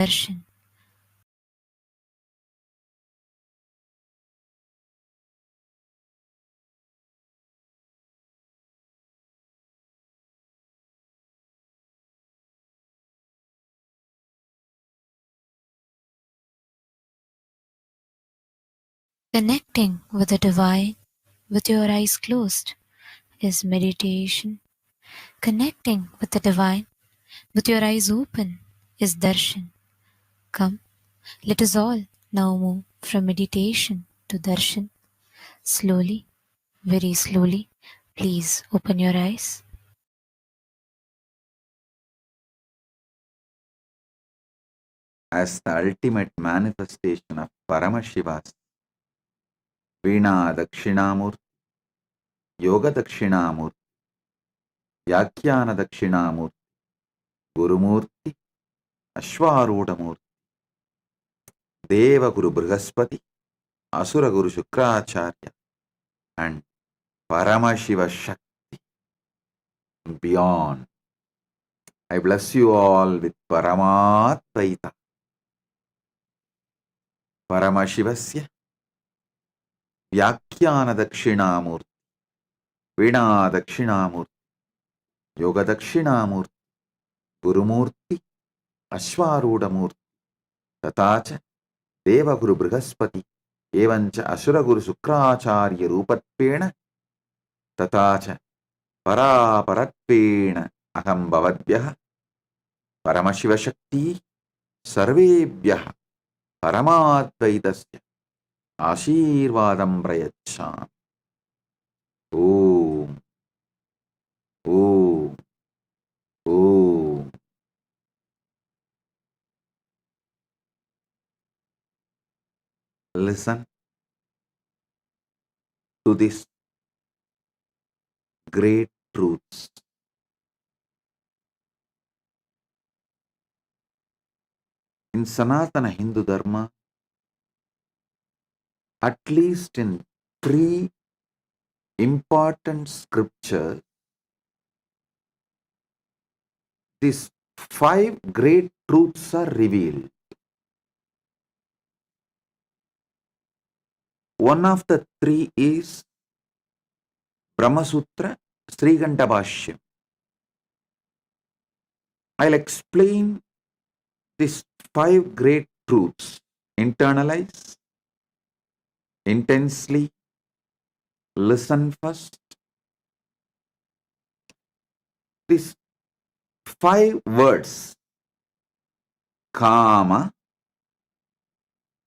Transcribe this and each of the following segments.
darshan. Connecting with the divine with your eyes closed is meditation. Connecting with the divine with your eyes open is darshan. Come, let us all now move from meditation to darshan. Slowly, very slowly, please open your eyes. As the ultimate manifestation of Paramashiva's Veena Dakshinamurthy, Yoga Dakshinamurthy, Vyakhyana Dakshinamurthy, Gurumurthy, Ashwarudamurthy, Deva Guru Brihaspati, Asura Guru Shukracharya, and Paramashiva Shakti beyond. I bless you all with Paramatvaita. Paramashivasya Vyakhyana Dakshinamurthy, Veena Dakshinamurthy, Yoga Dakshinamurthy, Gurumurthy, Ashwarudamurthy, Tatacha Deva Guru Brihaspati, Evancha Asura Guru Shukracharya Rupatpena, Tatacha Paraparatpena Aham Bhavadbhyah, Paramashiva Shakti Sarvebhyah Paramadvaitasya Ashirvadam Prayacham. Om, Om, Om. Listen to these great truths. In Sanatana Hindu Dharma, at least in 3 important scriptures, these 5 great truths are revealed. One of the 3 is Brahma Sutra, Srikantha Bhashya. I'll explain these 5 great truths. Internalize, intensely, listen first. These 5 words, Kama,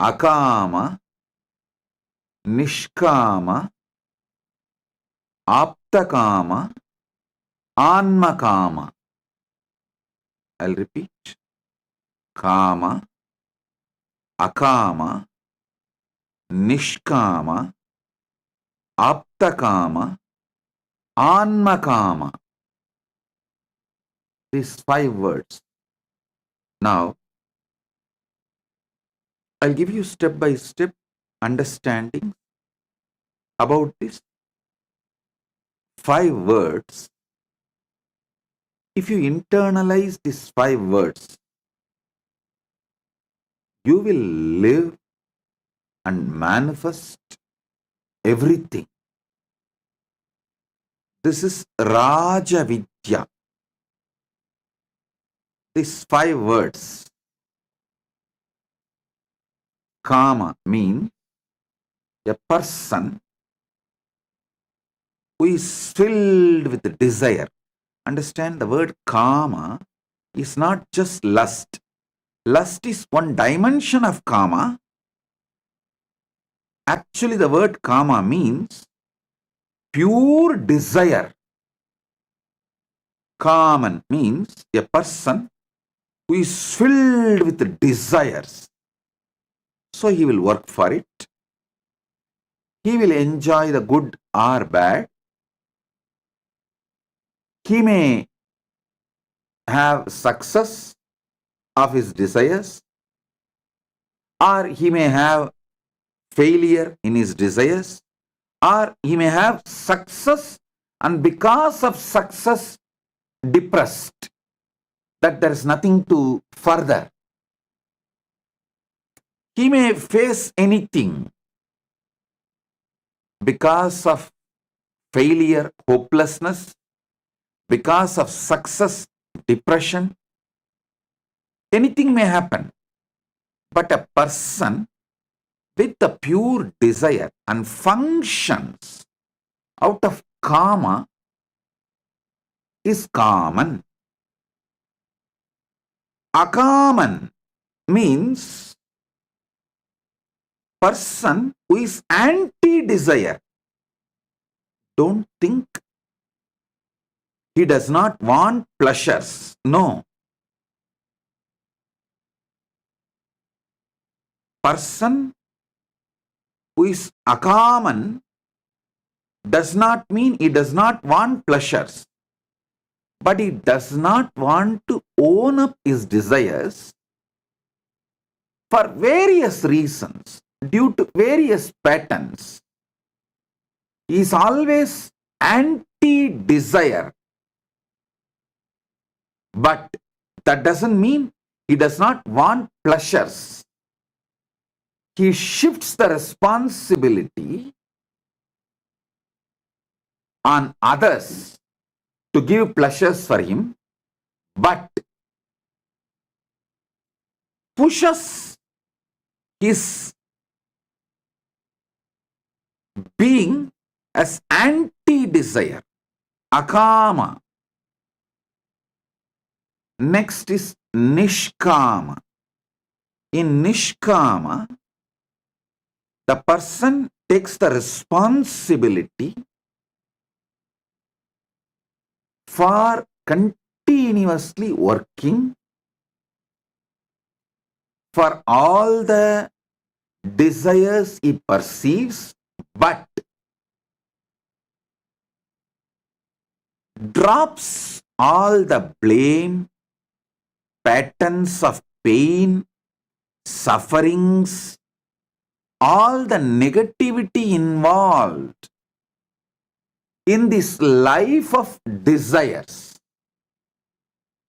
Akama, Nishkama, Aptakama, Anmakama. I'll repeat. Kama, Akama, Nishkama, Aptakama, Anmakama. These 5 words. Now, I'll give you step by step understanding about these 5 words. If you internalize these 5 words, you will live and manifest everything. This is Raja Vidya. These 5 words. Kama means a person who is filled with desire. Understand, the word Kama is not just lust. Lust is one dimension of Kama. Actually, the word Kama means pure desire. Kaman means a person who is filled with desires. So he will work for it. He will enjoy the good or bad. He may have success of his desires, or he may have failure in his desires, or he may have success and because of success depressed, that there is nothing to further. He may face anything because of failure, hopelessness, because of success, depression. Anything may happen. But a person with a pure desire and functions out of karma is common. Akaman means person who is anti-desire. Don't think he does not want pleasures. No. Person who is akaman does not mean he does not want pleasures, but he does not want to own up his desires for various reasons, due to various patterns. He is always anti-desire. But that doesn't mean he does not want pleasures. He shifts the responsibility on others to give pleasures for him, but pushes his being as anti-desire. Akama. Next is Nishkama. In Nishkama, the person takes the responsibility for continuously working for all the desires he perceives, but drops all the blame, patterns of pain, sufferings, all the negativity involved in this life of desires.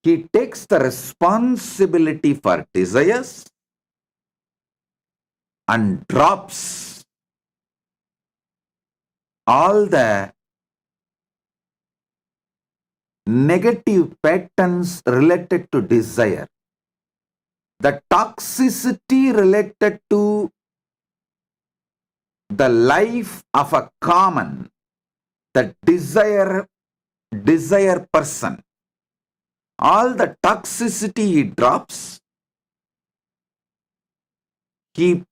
He takes the responsibility for desires and drops all the negative patterns related to desire, the toxicity related to the life of a common, the desire person. All the toxicity he drops, he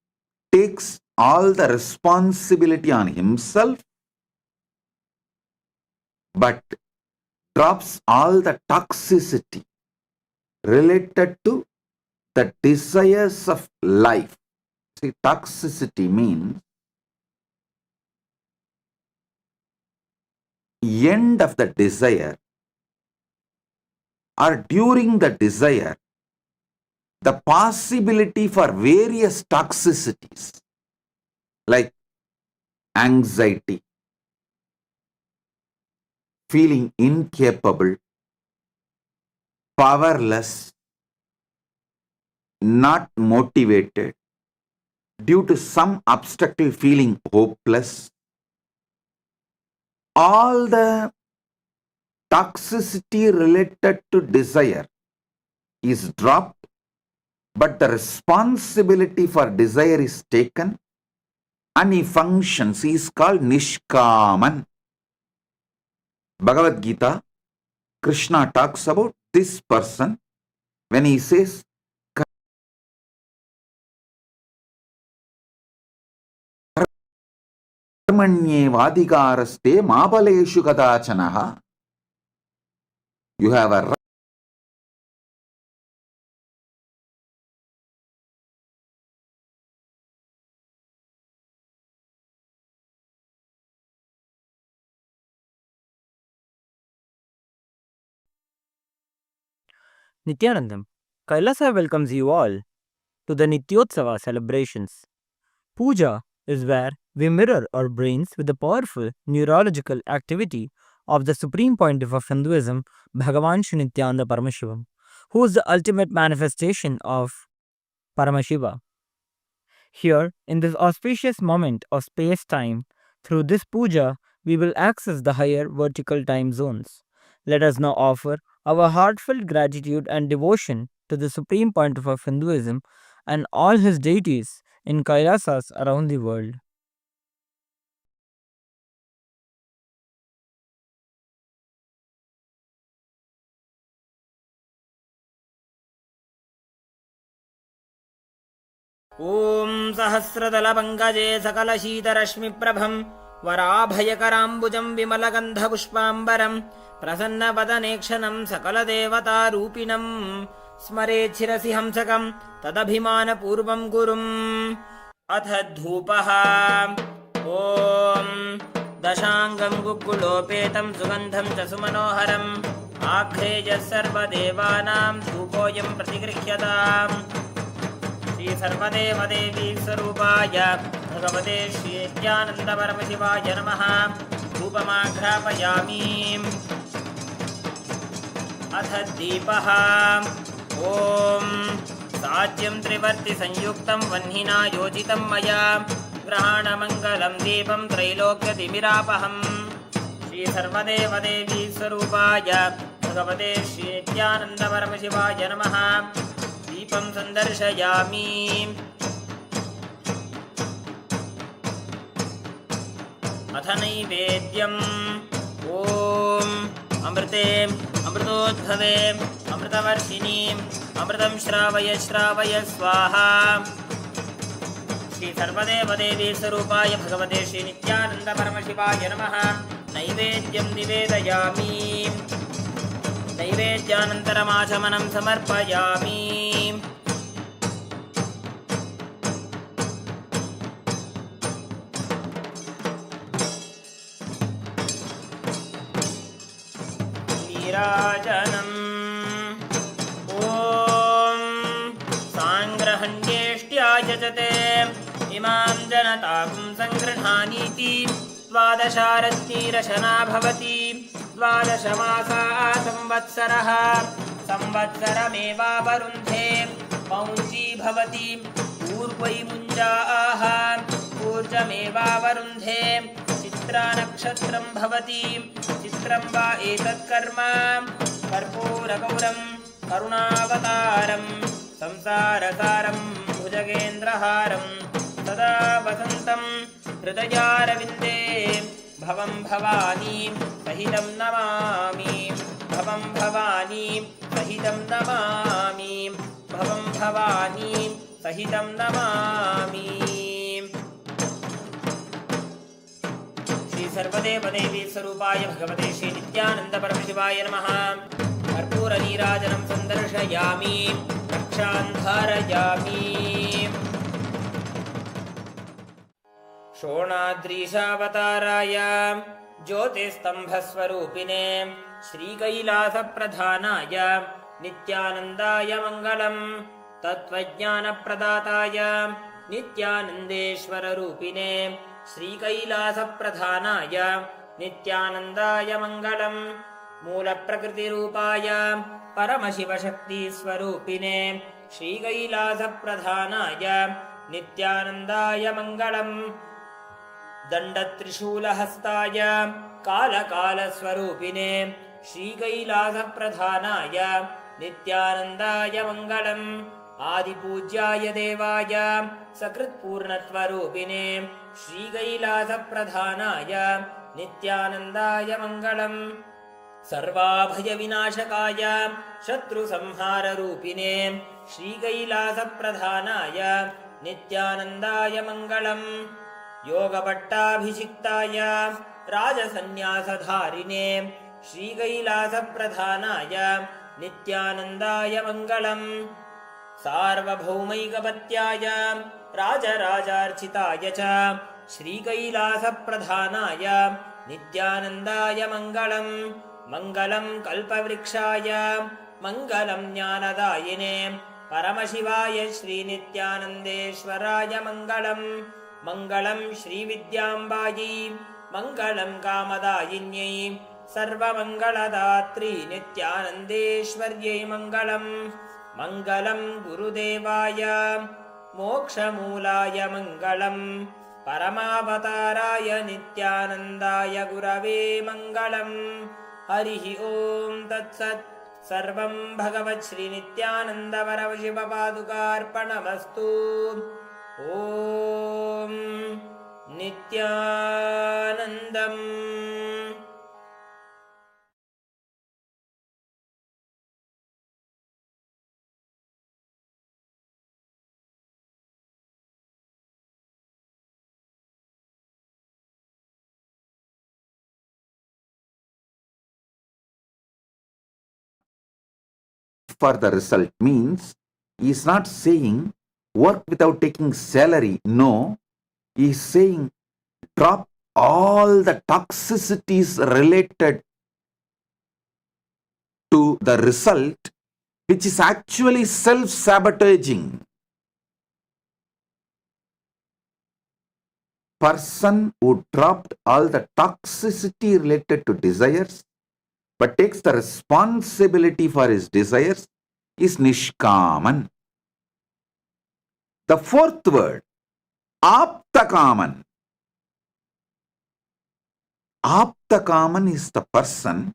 takes all the responsibility on himself, but drops all the toxicity related to the desires of life. See, toxicity means end of the desire or during the desire, the possibility for various toxicities like anxiety, feeling incapable, powerless, not motivated, due to some obstacle feeling hopeless. All the toxicity related to desire is dropped, but the responsibility for desire is taken and he functions. He is called Nishkaman. Bhagavad Gita, Krishna talks about this person when he says, Karmanyevadhikaraste mabaleshu kadachanaha. You have a Nithyanandam, Kailasa welcomes you all to the Nityotsava celebrations. Puja is where we mirror our brains with the powerful neurological activity of the supreme pontiff of Hinduism, Bhagavan Nithyananda Paramashivam, who is the ultimate manifestation of Paramashiva. Here, in this auspicious moment of space-time, through this puja, we will access the higher vertical time zones. Let us now offer our heartfelt gratitude and devotion to the Supreme Pontiff of Hinduism and all his deities in Kailasas around the world. ॐ सहस्रदलपङ्कजे सकलशीतरश्मिप्रभं वराभयकराम्बुजं विमलगन्धपुष्पाम्बरं प्रसन्नवदनेक्षणं सकलदेवतारूपिणं स्मरेच्छिरसि हंसकं तदभिमानपूर्वं गुरुम् अथ धूपः ॐ दशाङ्गं गुग्गुलोपेतं सुगन्धं च सुमनोहरम् आघ्रेयः सर्वदेवानां धूपोऽयं प्रतिगृह्यताम् श्री सर्वदेवदेवी स्वरूपाय भगवते श्री नित्यानन्दपरमशिवाय नमः धूपमाघ्रापयामि अथ दीपः ॐ साज्यं त्रिवर्तिसंयुक्तं वह्निना योजितं मया ग्रहाणमङ्गलं दीपं त्रैलोक्यतिमिरापहम् श्री सर्वदेवदेवी स्वरूपाय भगवते श्री नित्यानन्दपरमशिवाय नमः दीपं सन्दर्शयामि अथ नैवेद्यम् ॐ अमृते अमृतोद्भवे अमृतवर्षिणीम् अमृतं श्रावय श्रावय स्वाहा श्री सर्वदेवदेवी स्वरूपाय भगवते श्री नित्यानन्दपरमशिवाय नमः नैवेद्यं निवेदयामि नैवेद्यानन्तरमाचमनं समर्पयामि नीराजनम् ॐ साङ्ग्रहण्येष्ट्यायजते इमां जनतां सङ्गृह्णानीति द्वादशारत्नीरशना भवति द्वादशमासा संवत्सरः संवत्सरमेवावरुन्धे पौञ्ची भवति पूर्वै मुञ्जाः ऊर्जमेवावरुन्धे चित्रानक्षत्रं भवति चित्रं वा एतत्कर्म कर्पूरगौरं करुणावतारं संसारसारं भुजगेन्द्रहारं सदा वसन्तं हृदयारविन्दे भवं भवानी सहितं नमामि भवं भवानी सहितं नमामि भवं भवानी सहितं नमामि श्री सर्वदेवदेवी स्वरूपाय भगवते श्री नित्यानन्दपरमशिवाय नमः कर्पूरनीराजनं सन्दर्शयामि रक्षां धारयामि शोणाद्रीशावताराय ज्योतिस्तम्भस्वरूपिणे श्रीकैलासप्रधानाय नित्यानन्दाय मङ्गलम् तत्त्वज्ञानप्रदाताय नित्यानन्देश्वररूपिणे श्रीकैलासप्रधानाय नित्यानन्दाय मङ्गलम् मूलप्रकृतिरूपाय परमशिवशक्तिस्वरूपिणे श्रीकैलासप्रधानाय नित्यानन्दाय मङ्गलम् दण्डत्रिशूलहस्ताय कालकालस्वरूपिणे श्रीकैलासप्रधानाय नित्यानन्दाय मङ्गलम् आदिपूज्याय देवाय सकृत्पूर्णत्वरूपिणे श्रीकैलासप्रधानाय नित्यानन्दाय मङ्गलम् सर्वाभयविनाशकाय शत्रुसंहाररूपिणे श्रीकैलासप्रधानाय नित्यानन्दाय मङ्गलम् योगपट्टाभिषिक्ताय राजसन्न्यासधारिणे श्रीकैलासप्रधानाय नित्यानन्दाय मङ्गलम् सार्वभौमैकपत्याय राजराजार्चिताय च श्रीकैलासप्रधानाय नित्यानन्दाय मङ्गलम् मङ्गलं कल्पवृक्षाय मङ्गलं ज्ञानदायिने परमशिवाय श्रीनित्यानन्देश्वराय मङ्गलम् मङ्गलं श्रीविद्याम्बायै मङ्गलं कामदायिन्यै सर्वमङ्गलदात्री नित्यानन्देश्वर्यै मङ्गलम् मङ्गलं गुरुदेवाय मोक्षमूलाय मङ्गलम् परमावताराय नित्यानन्दाय गुरवे मङ्गलम् हरिः ॐ तत्सत् सर्वं भगवत् श्रीनित्यानन्द परमशिवपादुकार्पणमस्तु ॐ नित्यानन्दम् for the result means he is not saying work without taking salary. No, he is saying drop all the toxicities related to the result, which is actually self-sabotaging. Person who dropped all the toxicity related to desires but takes the responsibility for his desires is Nishkaman. The fourth word, Aptakaman. Aptakaman is the person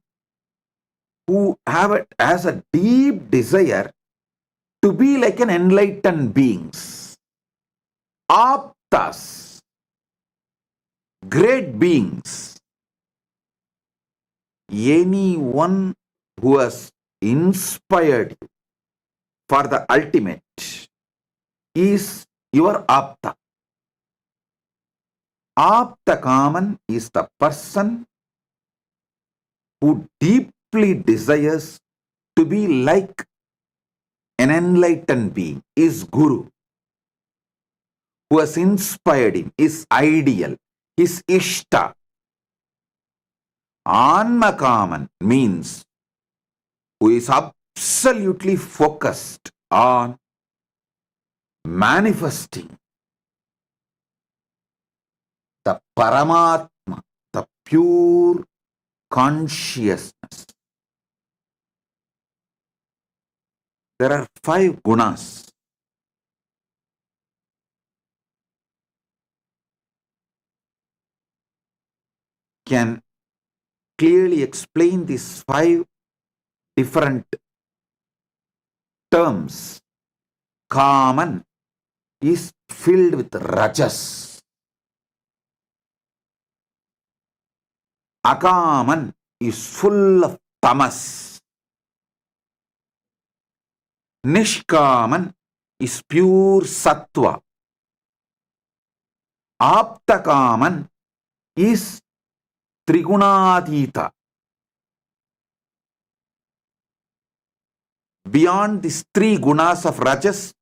who has a deep desire to be like an enlightened beings. Aptas, great beings. Anyone who has inspired you for the ultimate is your Apta. Aptakaman is the person who deeply desires to be like an enlightened being, is Guru, who has inspired him, is ideal, is Ishta. Anmakaman means who is absolutely focused on manifesting the Paramatma, the pure consciousness. There are 5 gunas. Can clearly explain these 5 different terms. Kaman is filled with rajas. Akaman is full of tamas. Nishkaman is pure sattva. Aptakaman is trigunadita. Beyond these 3 gunas of rajas,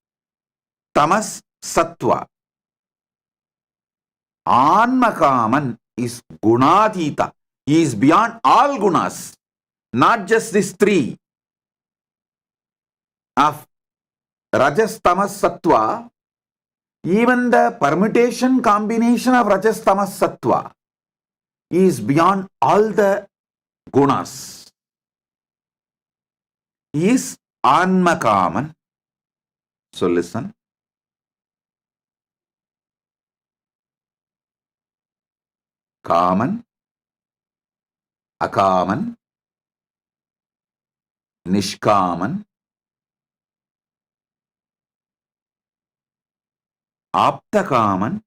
tamas, sattva. Anmakaman is gunadita. He is beyond all gunas, not just these 3 of rajas, tamas, sattva. Even the permutation combination of rajas, tamas, sattva is beyond all the gunas. He is Anmakaman. So listen. Kaman, Akaman, Nishkaman, Aptakaman,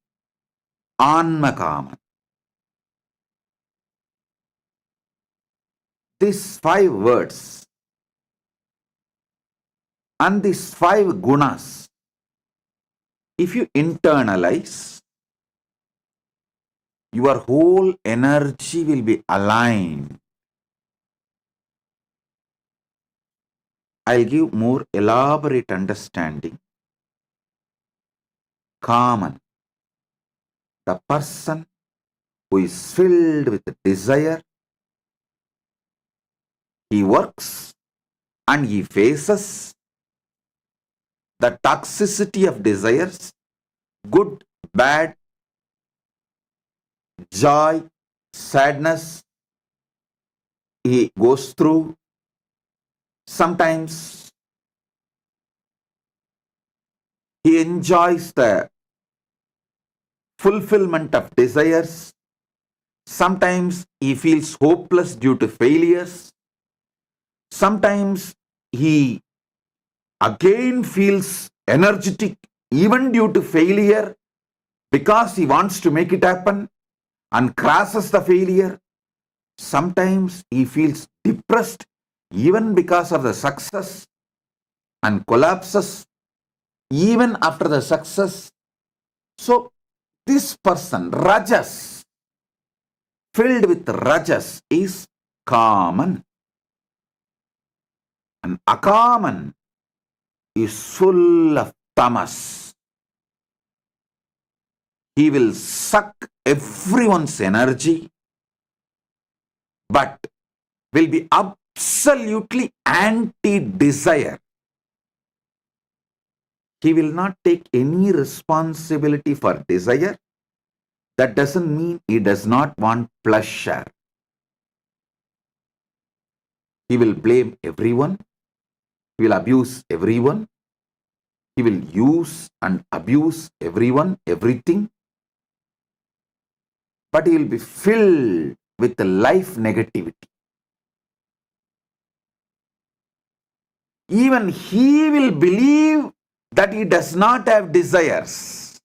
Anmakaman. These 5 words and these 5 gunas, if you internalize, your whole energy will be aligned. I'll give more elaborate understanding. Kaman, the person who is filled with desire, he works and he faces the toxicity of desires, good, bad, joy, sadness, he goes through. Sometimes He enjoys the fulfillment of desires. Sometimes he feels hopeless due to failures. Sometimes he again feels energetic even due to failure because he wants to make it happen and crashes the failure. Sometimes he feels depressed even because of the success and collapses even after the success. So this person, Rajas, filled with Rajas, is Kaman. And Akaman is full of Tamas. He will suck everyone's energy, but will be absolutely anti-desire. He will not take any responsibility for desire. That doesn't mean he does not want pleasure. He will blame everyone. He will abuse everyone. He will use and abuse everyone, everything. But he will be filled with the life negativity. Even he will believe that he does not have desires.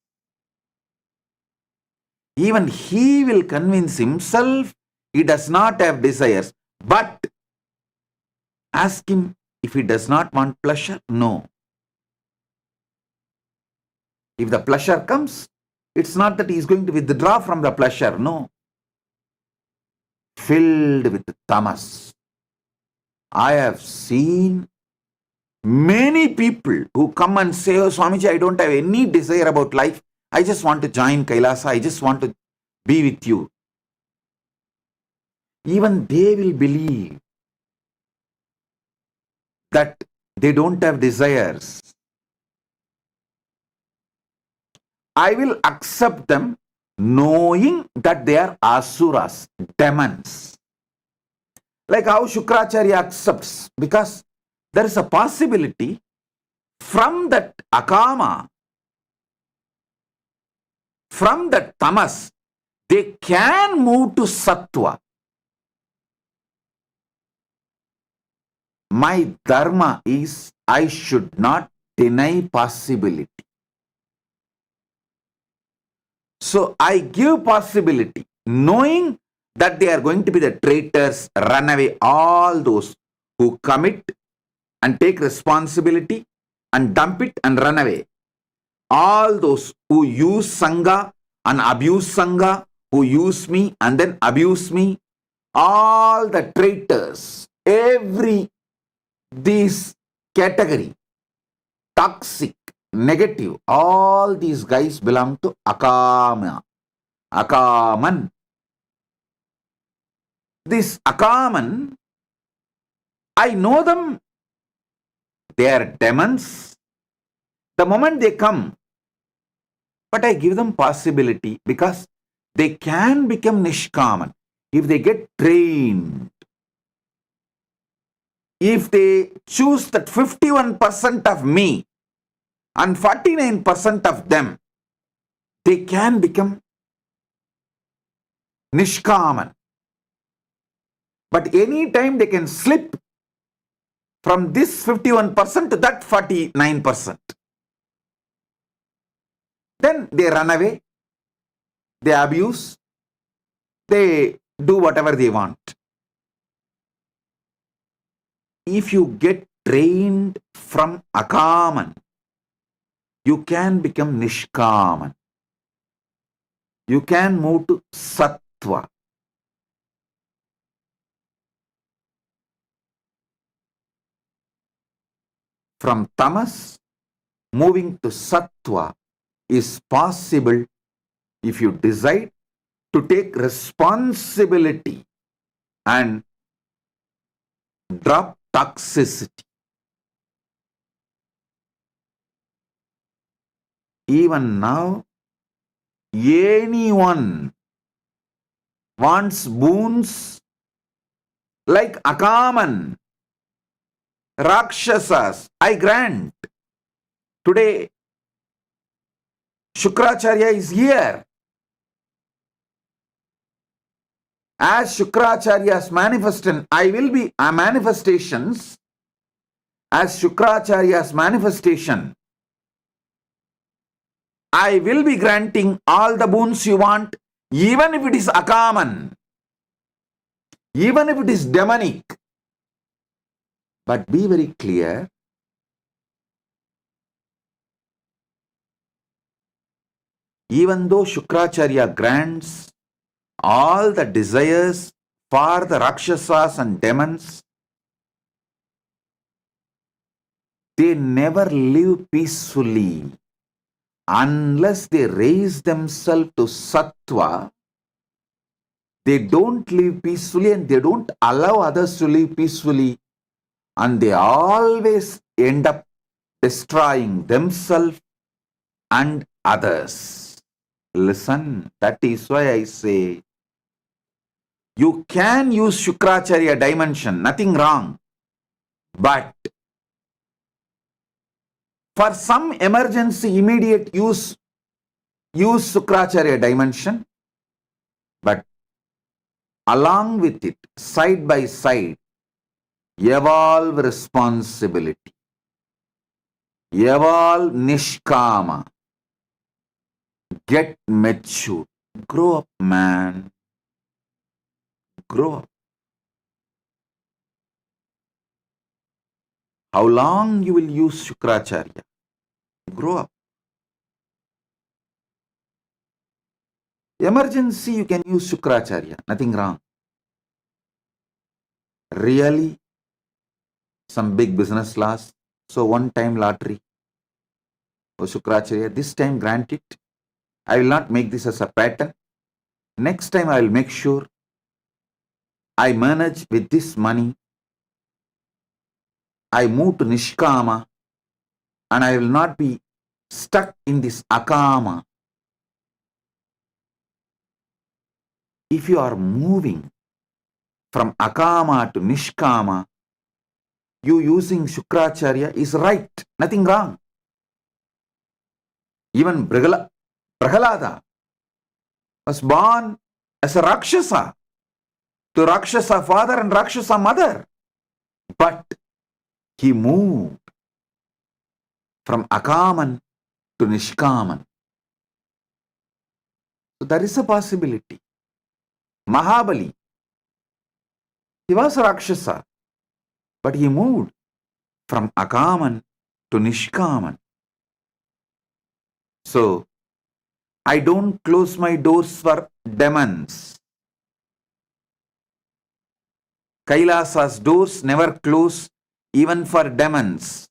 Even he will convince himself he does not have desires. But ask him if he does not want pleasure. No. If the pleasure comes, it's not that he is going to withdraw from the pleasure. No. Filled with tamas. I have seen many people who come and say, oh Swamiji, I don't have any desire about life. I just want to join Kailasa. I just want to be with you. Even they will believe that they don't have desires. I will accept them knowing that they are asuras, demons. Like how Shukracharya accepts, because there is a possibility from that Akama, from that tamas, they can move to sattva. My dharma is I should not deny possibility. So I give possibility, knowing that they are going to be the traitors, run away, all those who commit and take responsibility and dump it and run away. All those who use Sangha and abuse Sangha, who use me and then abuse me, all the traitors, every this category, toxic, negative, all these guys belong to Akama, Akaman. This Akaman, I know them, they are demons. The moment they come, but I give them possibility because they can become Nishkaman if they get trained. If they choose that 51% of me and 49% of them, they can become Nishkaman. But any time they can slip from this 51% to that 49%. Then they run away, they abuse, they do whatever they want. If you get trained from Akaman, you can become Nishkaman. You can move to Sattva. From Tamas, moving to Sattva is possible if you decide to take responsibility and drop toxicity. Even now, anyone wants boons like Akaman, Rakshasas, I grant. Today, Shukracharya is here. As Shukracharya's manifestation, I will be manifestations. As Shukracharya's manifestation, I will be granting all the boons you want, even if it is Akaman, even if it is demonic. But be very clear, even though Shukracharya grants all the desires for the Rakshasas and demons, they never live peacefully unless they raise themselves to Sattva. They don't live peacefully and they don't allow others to live peacefully, and they always end up destroying themselves and others. Listen, that is why I say you can use Shukracharya dimension, nothing wrong. But for some emergency, immediate use Shukracharya dimension. But along with it, side by side, evolve responsibility, evolve Nishkama, get mature, grow up, man, grow up. How long you will use Shukracharya? Grow up. Emergency, you can use Shukracharya, nothing wrong. Really, some big business loss, so one-time lottery. Oh, Shukracharya, this time grant it. I will not make this as a pattern. Next time I will make sure I manage with this money. I move to Nishkama and I will not be stuck in this Akama. If you are moving from Akama to Nishkama, you using Shukracharya is right, nothing wrong. Even Prahalada was born as a Rakshasa, to Rakshasa father and Rakshasa mother. But he moved from Akaman to Nishkaman. So there is a possibility. Mahabali, he was a Rakshasa, but he moved from Akaman to Nishkaman. So I don't close my doors for demons. Kailasa's doors never close even for demons.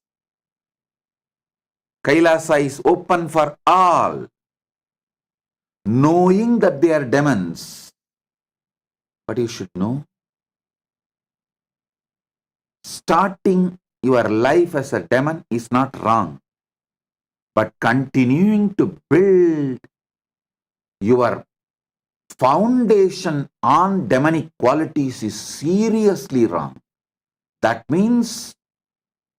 Kailasa is open for all, knowing that they are demons. But you should know, starting your life as a demon is not wrong, but continuing to build your foundation on demonic qualities is seriously wrong. That means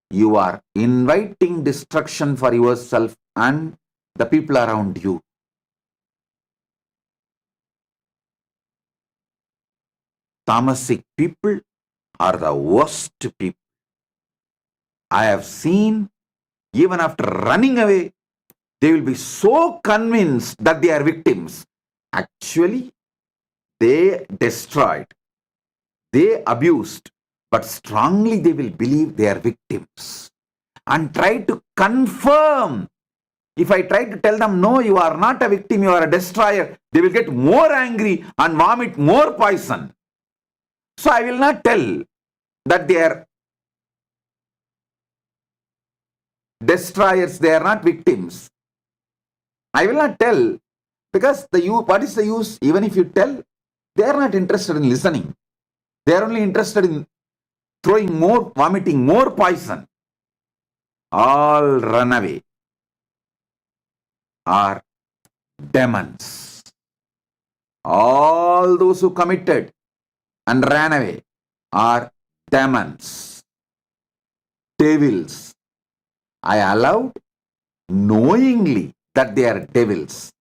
you are inviting destruction for yourself and the people around you. Tamasic people are the worst people. I have seen, even after running away, they will be so convinced that they are victims. Actually, they destroyed, they abused, but strongly they will believe they are victims and try to confirm. If I try to tell them, no, you are not a victim, you are a destroyer, they will get more angry and vomit more poison. So I will not tell that they are destroyers, they are not victims. I will not tell, because what is the use? Even if you tell, they are not interested in listening. They are only interested in throwing more, vomiting more poison. All run away are demons. All those who committed and ran away are demons, devils. I allowed knowingly that they are devils,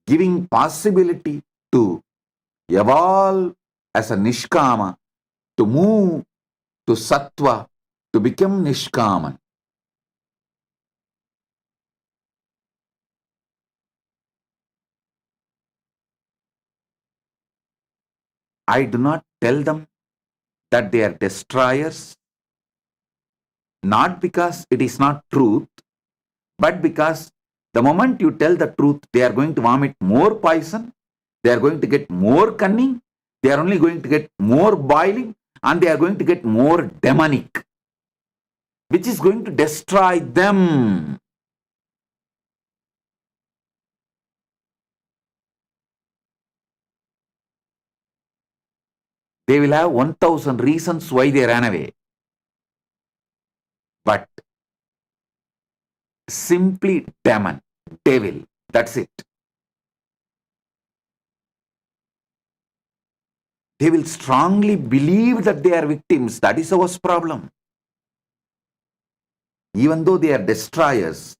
giving possibility to evolve as a Nishkama, to move to Sattva, to become Nishkaman. I do not tell them that they are destroyers, not because it is not truth, but because the moment you tell the truth, they are going to vomit more poison, they are going to get more cunning, they are only going to get more boiling, and they are going to get more demonic, which is going to destroy them. They will have 1,000 reasons why they ran away. But simply demon, devil, that's it. They will strongly believe that they are victims. That is our problem. Even though they are destroyers,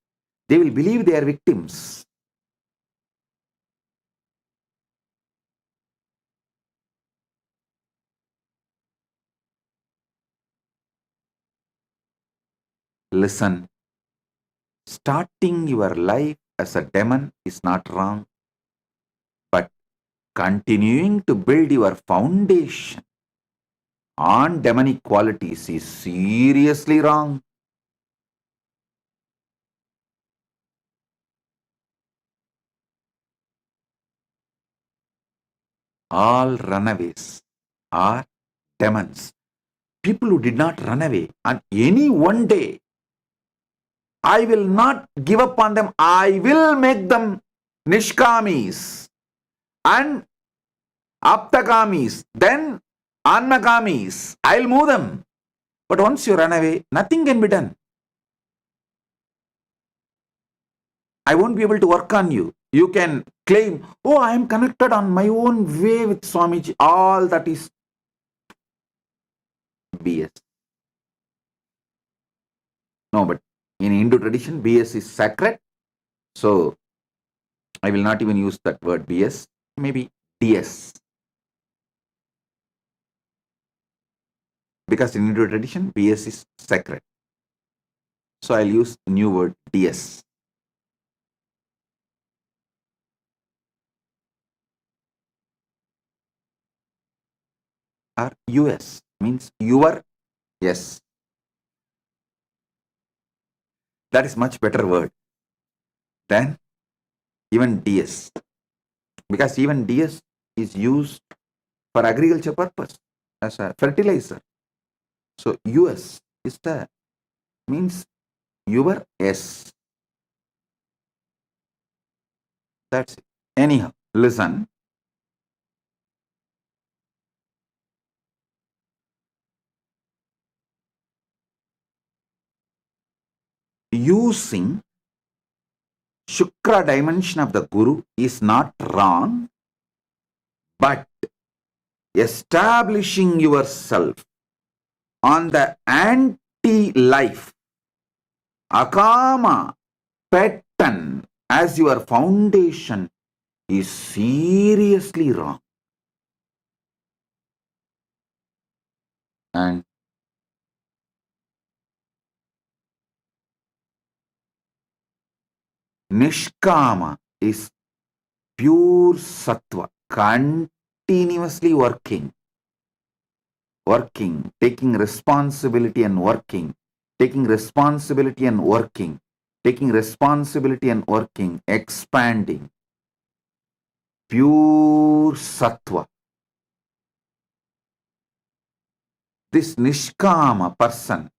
they will believe they are victims. Listen, starting your life as a demon is not wrong, but continuing to build your foundation on demonic qualities is seriously wrong. All runaways are demons. People who did not run away, and any one day, I will not give up on them. I will make them Nishkamis and Aptakamis, then Anmakamis. I'll move them. But once you run away, nothing can be done. I won't be able to work on you. You can claim, oh, I am connected on my own way with Swamiji. All that is BS. No, but in Hindu tradition, BS is sacred. So I will not even use that word BS. Maybe DS. Because in Hindu tradition, BS is sacred. So I'll use new word DS. Or US means your, yes. That is much better word than even DS. Because even DS is used for agriculture purpose as a fertilizer. So US is the means your S. That's it. Anyhow, listen. Using Shukra dimension of the Guru is not wrong, but establishing yourself on the anti-life Akama pattern as your foundation is seriously wrong. And Nishkama is pure sattva, continuously working, taking responsibility and working, taking responsibility and working, taking responsibility and working, expanding. Pure sattva. This Nishkama person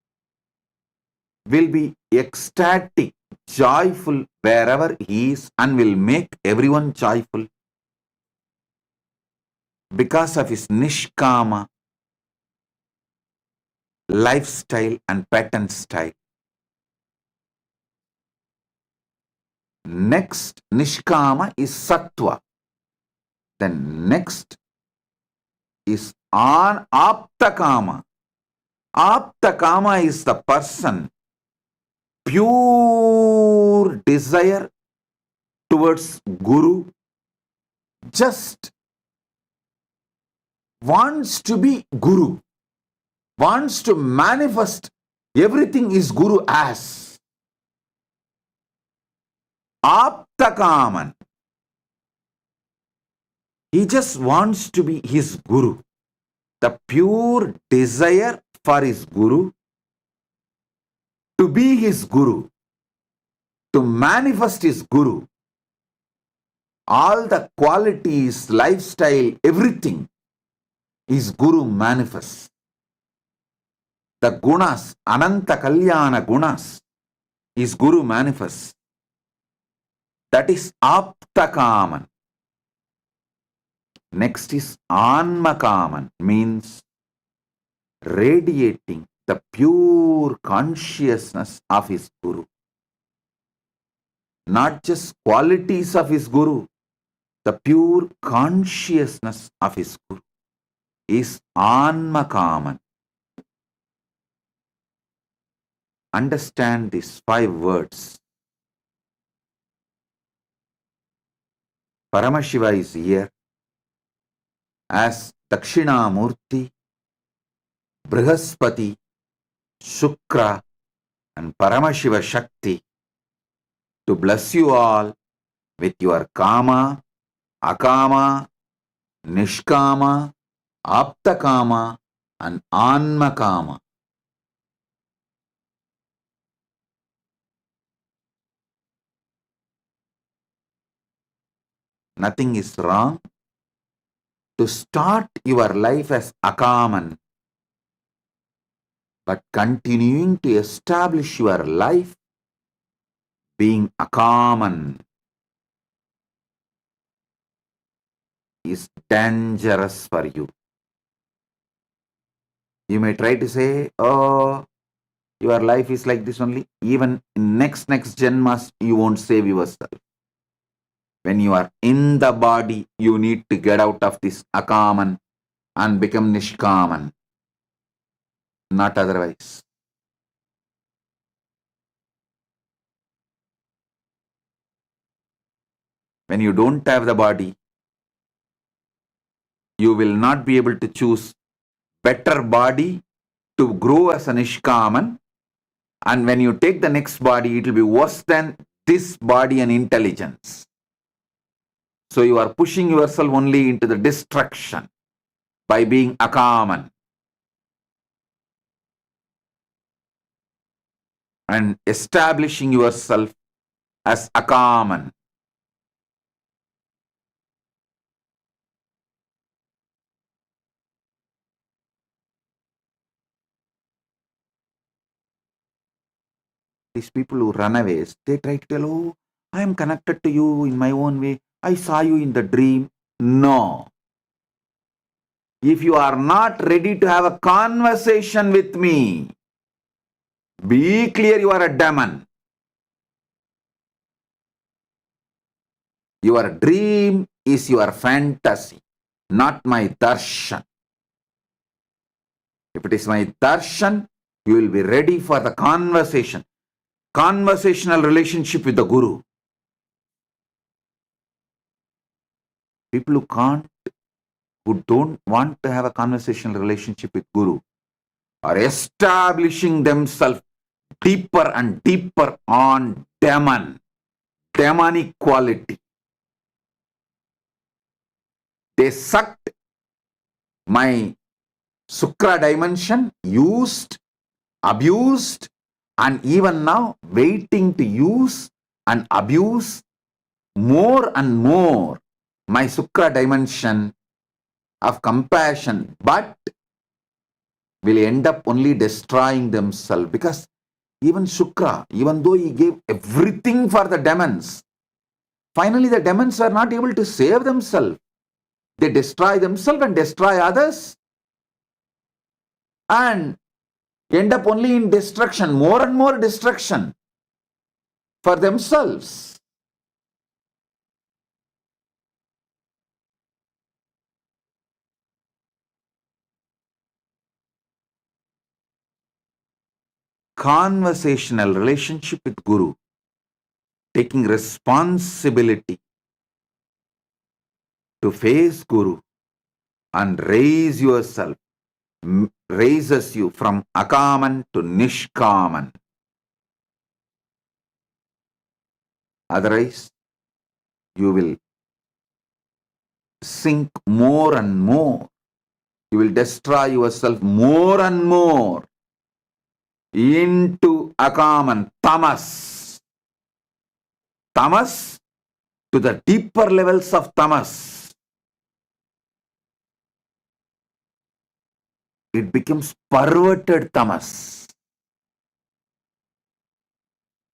will be ecstatic, joyful wherever he is, and will make everyone joyful because of his Nishkama lifestyle and pattern style. Next Nishkama is Sattva. Then next is Aptakama. Aptakama is the person, pure desire towards Guru, just wants to be Guru, wants to manifest everything is Guru as. Aptakaman. He just wants to be his Guru. The pure desire for his Guru, to be his Guru, to manifest his Guru. All the qualities, lifestyle, everything is Guru manifests. The gunas, Ananta Kalyana gunas, is Guru manifests. That is Aptakaman. Next is Anmakaman, means radiating the pure consciousness of his Guru. Not just qualities of his Guru, the pure consciousness of his Guru is Anmakaman. Understand these 5 words. Paramashiva is here as Dakshinamurthy, Brihaspati, Shukra, and Paramashiva Shakti to bless you all with your Kama, Akama, Nishkama, Aptakama, and Anmakama. Nothing is wrong to start your life as Akaman, but continuing to establish your life being Akaman is dangerous for you. You may try to say, oh, your life is like this only. Even in next Janmas, you won't save yourself. When you are in the body, you need to get out of this Akaman and become Nishkaman. Not otherwise. When you don't have the body, you will not be able to choose better body to grow as a Nishkaman. And when you take the next body, it will be worse than this body and intelligence. So you are pushing yourself only into the destruction by being Akaman and establishing yourself as Akaman. These people who run away, they try to tell, oh, I am connected to you in my own way. I saw you in the dream. No. If you are not ready to have a conversation with me, be clear you are a demon. Your dream is your fantasy, not my darshan. If it is my darshan, you will be ready for the conversation. Conversational relationship with the Guru. People who don't want to have a conversational relationship with Guru are establishing themselves deeper and deeper on demonic quality. They sucked my Sukra dimension, used, abused, and even now waiting to use and abuse more and more my Sukra dimension of compassion, but will end up only destroying themselves, because even Shukra, even though he gave everything for the demons, finally the demons are not able to save themselves. They destroy themselves and destroy others and end up only in destruction, more and more destruction for themselves. Conversational relationship with Guru taking responsibility to face Guru and raise yourself, raises you from Akaman to Nishkaman. Otherwise, you will sink more and more. You will destroy yourself more and more into Akaman, Tamas. Tamas to the deeper levels of Tamas. It becomes perverted Tamas.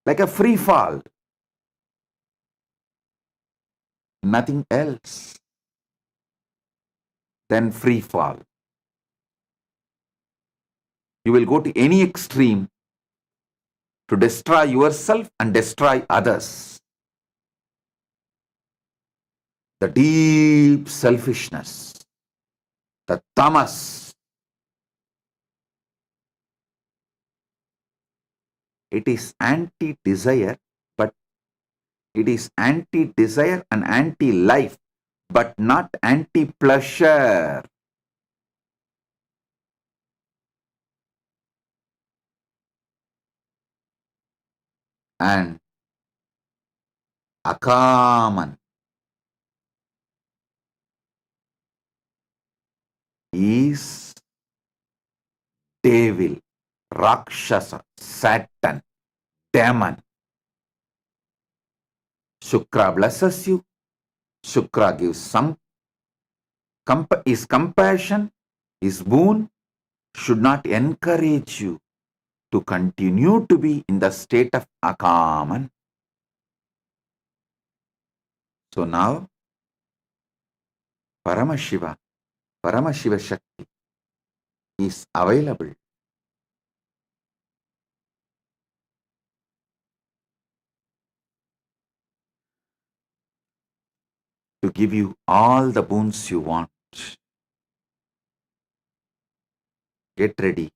Like a free fall. Nothing else than free fall. You will go to any extreme to destroy yourself and destroy others. The deep selfishness, the tamas, it is anti-desire, but it is anti-desire and anti-life, but not anti-pleasure. And Akaman is devil, Rakshasa, Satan, demon. Shukra blesses you. Shukra gives some, his compassion, his boon should not encourage you to continue to be in the state of Akaman. So now, Paramashiva Shakti is available to give you all the boons you want. Get ready.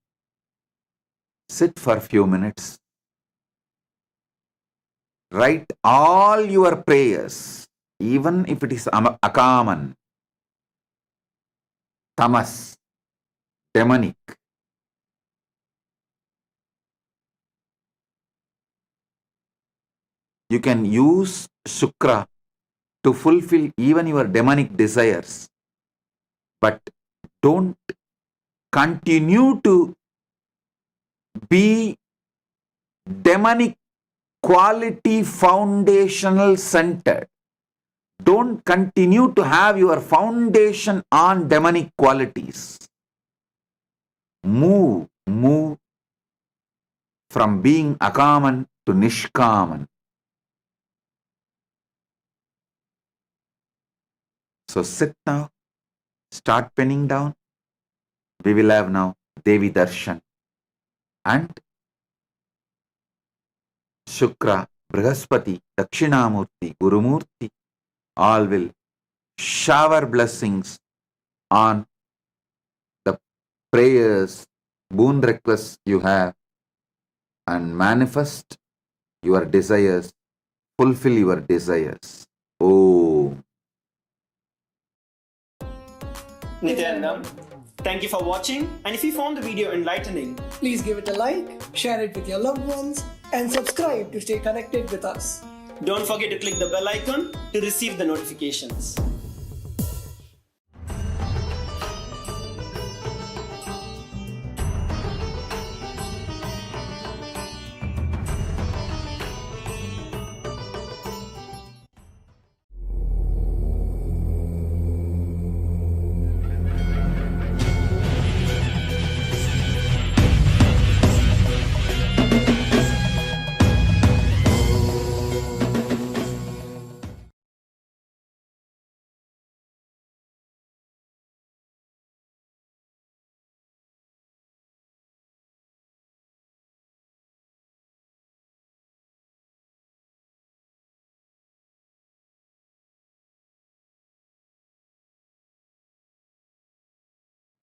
Sit for a few minutes. Write all your prayers, even if it is Akaman, Tamas, demonic. You can use Shukra to fulfill even your demonic desires, but don't continue to be demonic quality foundational centered. Don't continue to have your foundation on demonic qualities. Move from being Akaman to Nishkaman. So sit now, start penning down. We will have now Devi Darshan and Shukra, Brihaspati, Dakshinamurthy, Gurumurthy, all will shower blessings on the prayers, boon requests you have and manifest your desires, fulfill your desires. Oh. Nithyananda, thank you for watching, and if you found the video enlightening, please give it a like, share it with your loved ones, and subscribe to stay connected with us. don't forget to click the bell icon to receive the notifications.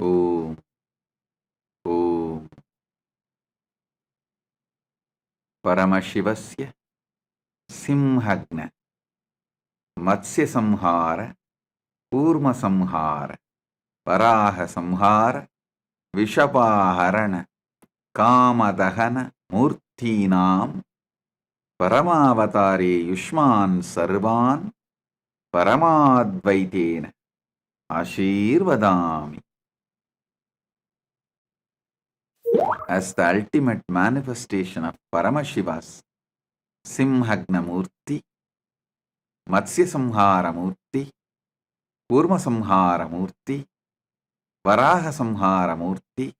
Om. Om. Paramashivasya Simhagna, Matsya Samhara, Kurma Samhara, Varaha Samhara, Vishapaharana, Kamadahana, Murtinam, Paramavatare Yushman Sarvan, Paramadvaitena, Ashirvadami. As the ultimate manifestation of Paramashiva's Simhagna Murti, Matsya Samhara Murti, Kurma Samhara Murti, Varaha Samhara Murti,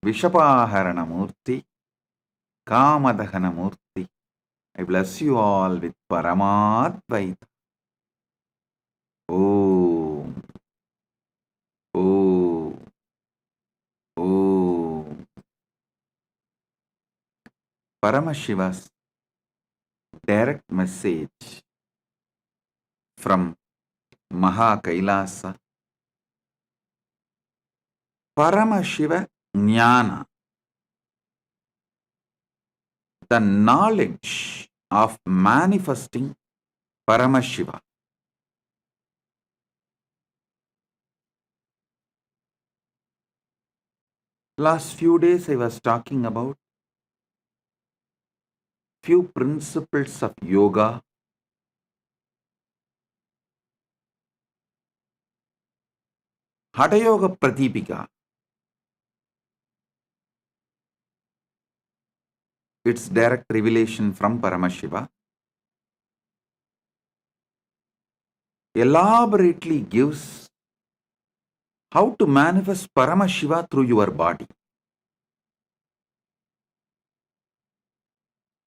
Vishapaharana Murti, Kamadahana Murti. I bless you all with Paramadvaita. Om. Om. Om. Paramashiva's direct message from Maha KAILASA. Paramashiva Jnana, the knowledge of manifesting Paramashiva. Last few days I was talking about few principles of yoga, Hatha Yoga Pratipika. Its direct revelation from Paramashiva elaborately gives how to manifest Paramashiva through your body.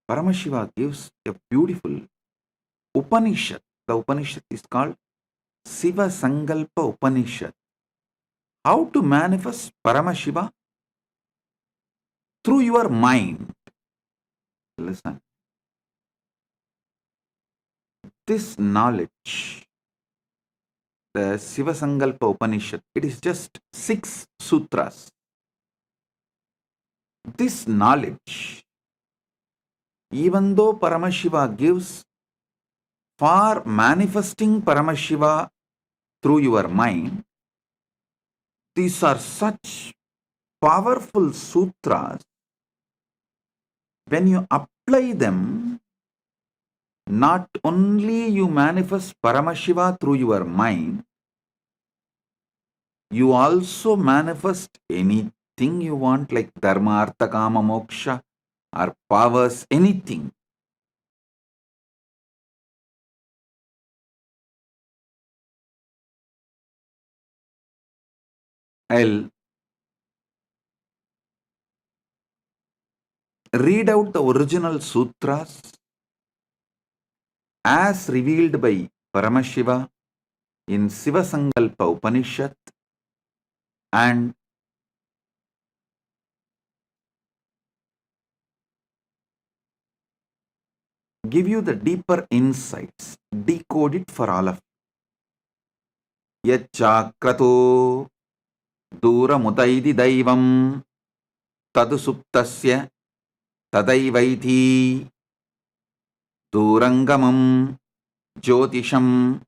Paramashiva gives a beautiful Upanishad. The Upanishad is called Siva Sankalpa Upanishad. How to manifest Paramashiva through your mind. Listen. This knowledge, the Siva Sankalpa Upanishad, it is just 6 sutras. This knowledge, even though Paramashiva gives for manifesting Paramashiva through your mind, these are such powerful sutras. When you apply them, not only you manifest Paramashiva through your mind, you also manifest anything you want, like Dharma, Aptakama, Moksha, or powers, anything. I'll read out the original sutras as revealed by Paramashiva in Siva Sankalpa Upanishad and give you the deeper insights, decode it for all of you. Yachakrato Duramutaidi Daivam Tadu Suptasya Tadaivaiti Durangamam Jyotisham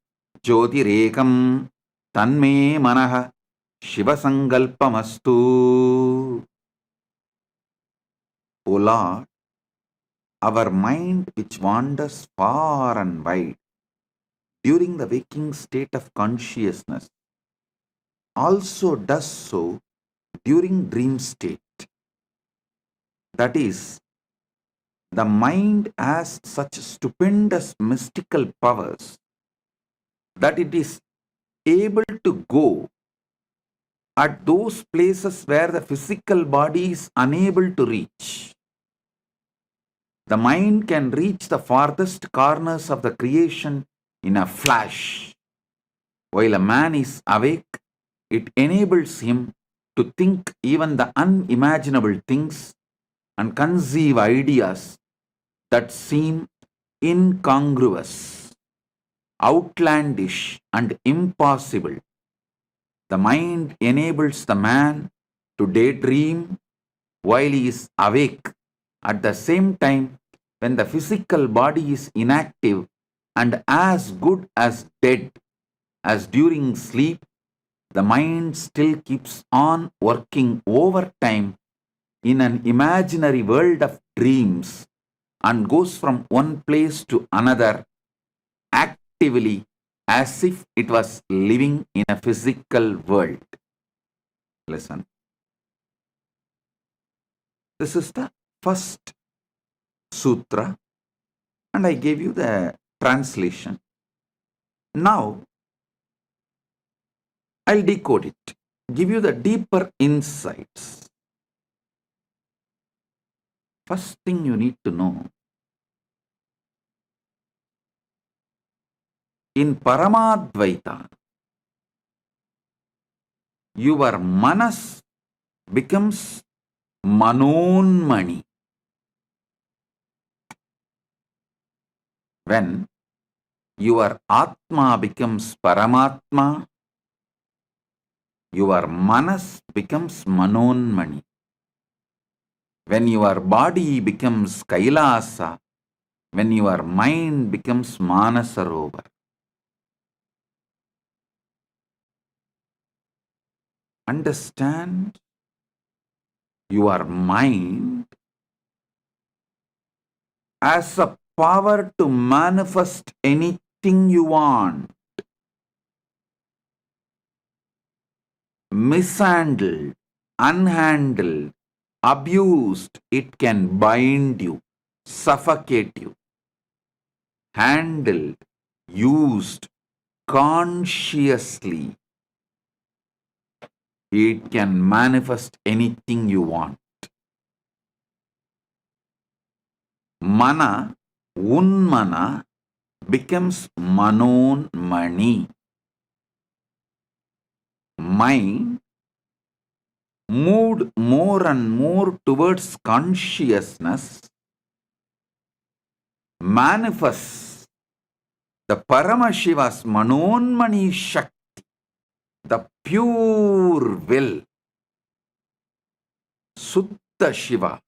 Jyotirekam Tanme Manaha Shiva Sankalpamastu. O Lord, our mind which wanders far and wide during the waking state of consciousness also does so during dream state. That is, the mind has such stupendous mystical powers that it is able to go at those places where the physical body is unable to reach. The mind can reach the farthest corners of the creation in a flash. While a man is awake, it enables him to think even the unimaginable things and conceive ideas that seem incongruous, outlandish, and impossible. The mind enables the man to daydream while he is awake. At the same time, when the physical body is inactive and as good as dead as during sleep, the mind still keeps on working overtime in an imaginary world of dreams and goes from one place to another actively as if it was living in a physical world. Listen. This is the first sutra, and I gave you the translation. Now, I'll decode it, give you the deeper insights. First thing you need to know, in Paramadvaita, your manas becomes manonmani. When your Atma becomes Paramatma, your manas becomes manonmani. When your body becomes Kailasa, when your mind becomes Manasarovar. Understand, your mind has a power to manifest anything you want. Mishandled, unhandled, abused, it can bind you, suffocate you. Handled, used consciously, it can manifest anything you want. Mana, unmana, becomes manonmani. Mind moved more and more towards consciousness manifests the Paramashiva's manonmani Shakti, the pure will. Sutta Shiva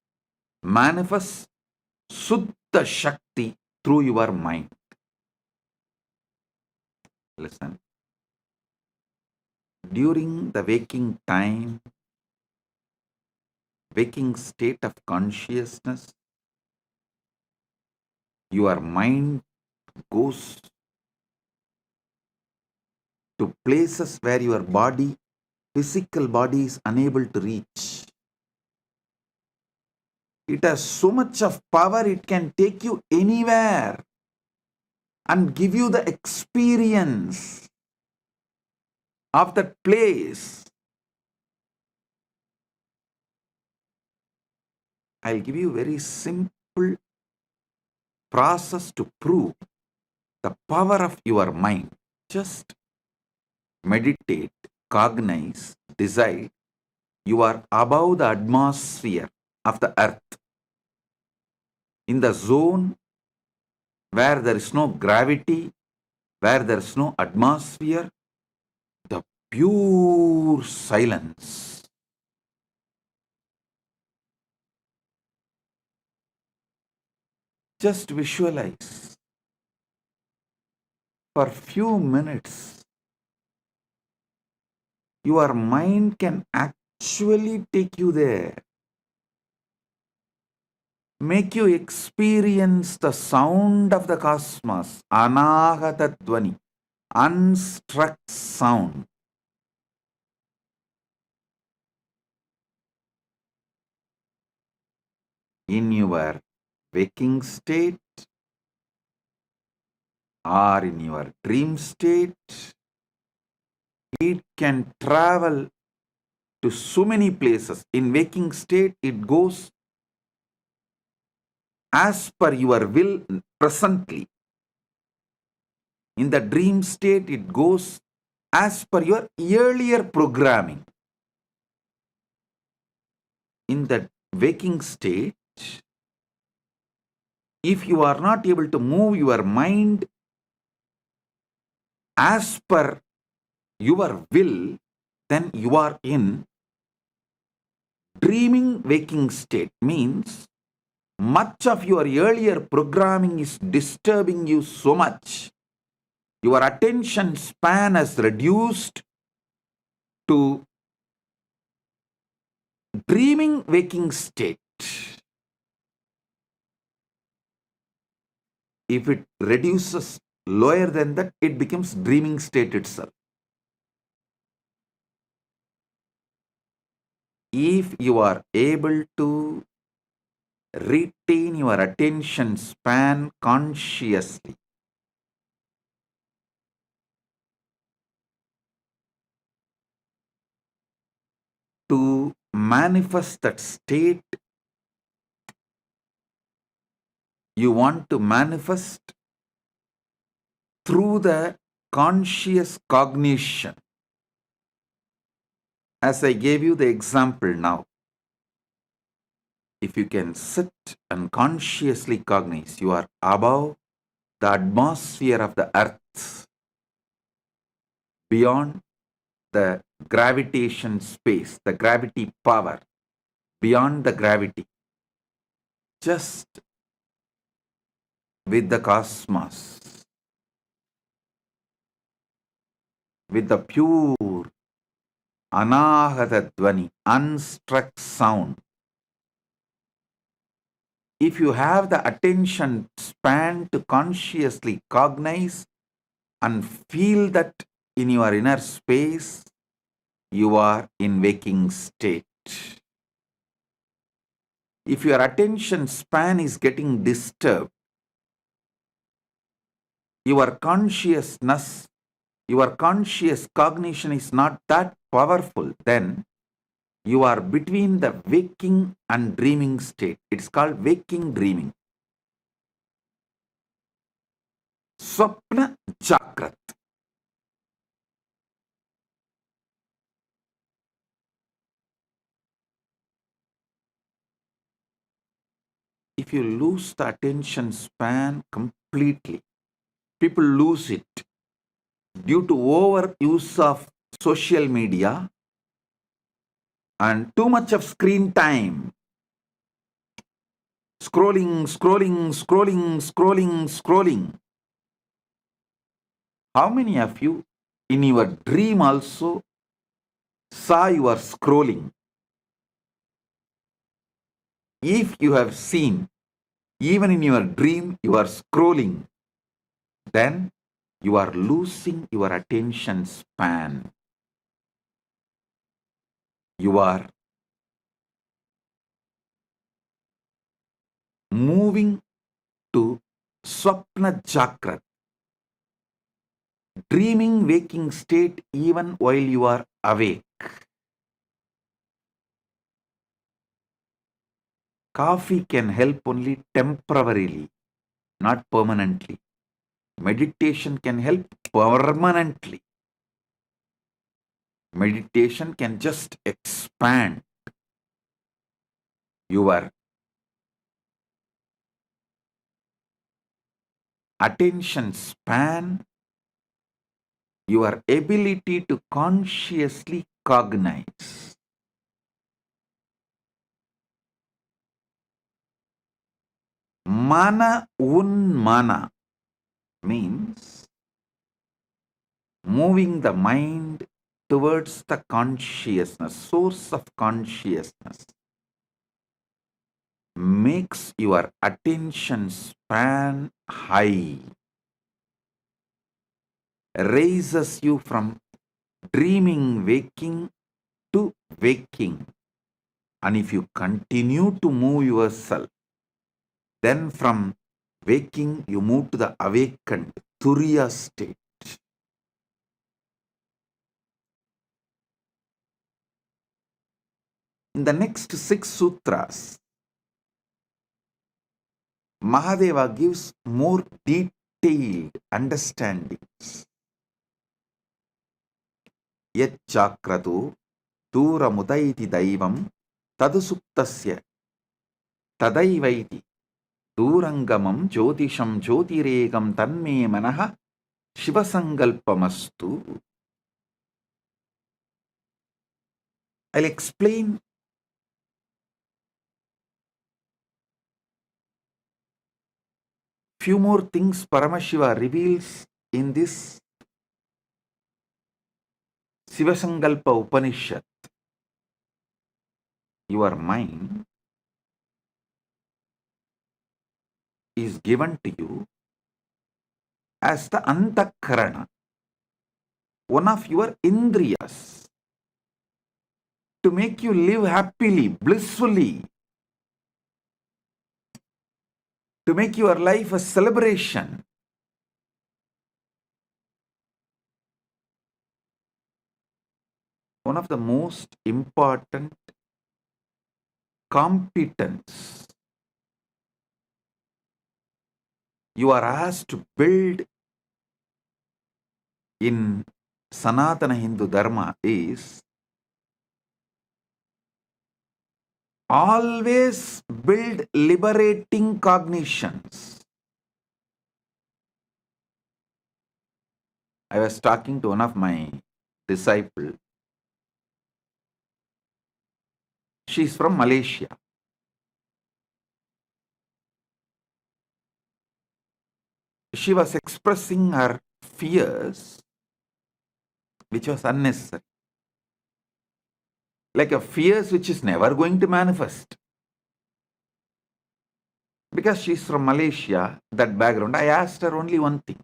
manifests Sutta Shakti through your mind. Listen. During the waking time, waking state of consciousness, your mind goes to places where your body, physical body, is unable to reach. It has so much of power, it can take you anywhere and give you the experience of that place. I'll give you a very simple process to prove the power of your mind. Just meditate, cognize, decide. You are above the atmosphere of the earth, in the zone where there is no gravity, where there is no atmosphere, the pure silence. Just visualize for few minutes. Your mind can actually take you there. Make you experience the sound of the cosmos, anahata dvani, unstruck sound. In your waking state or in your dream state, it can travel to so many places. In waking state, it goes as per your will presently. In the dream state, it goes as per your earlier programming. In the waking state, if you are not able to move your mind as per your will, then you are in dreaming waking state. Means much of your earlier programming is disturbing you so much. Your attention span has reduced to dreaming waking state. If it reduces lower than that, it becomes dreaming state itself. If you are able to retain your attention span consciously, to manifest that state you want to manifest through the conscious cognition. As I gave you the example now, if you can sit and consciously cognize, you are above the atmosphere of the earth, beyond the gravitation space, the gravity power, beyond the gravity, just with the cosmos, with the pure anahata dvani, unstruck sound. If you have the attention span to consciously cognize and feel that in your inner space, you are in waking state. If your attention span is getting disturbed, your consciousness, your conscious cognition is not that powerful, then you are between the waking and dreaming state. It's called waking dreaming. Swapna Jagrat. If you lose the attention span completely, people lose it due to overuse of social media and too much of screen time. Scrolling, scrolling, scrolling, scrolling, scrolling. How many of you in your dream also saw you are scrolling? If you have seen, even in your dream, you are scrolling, then you are losing your attention span. You are moving to Swapna Jagrat, dreaming waking state even while you are awake. Coffee can help only temporarily, not permanently. Meditation can help permanently. Meditation can just expand your attention span, your ability to consciously cognize. Mana unmana means moving the mind towards the consciousness, source of consciousness, makes your attention span high, raises you from dreaming waking to waking. And if you continue to move yourself, then from waking you move to the awakened Turiya state. In the next 6 sutras, Mahadeva gives more detailed understandings. Yat chakratu Duramutaiti daivam tadusuktasya tadaivaiti Durangamam jyotisham jyotiregam tanme manaha shivasangalpamastu. I'll explain few more things Paramashiva reveals in this Sivasankalpa Upanishad. Your mind is given to you as the Antakarana, one of your Indriyas, to make you live happily, blissfully, to make your life a celebration. One of the most important competence you are asked to build in Sanatana Hindu Dharma is always build liberating cognitions. I was talking to one of my disciples. She's from Malaysia. She was expressing her fears, which was unnecessary. Like a fears which is never going to manifest. Because she's from Malaysia, that background, I asked her only one thing.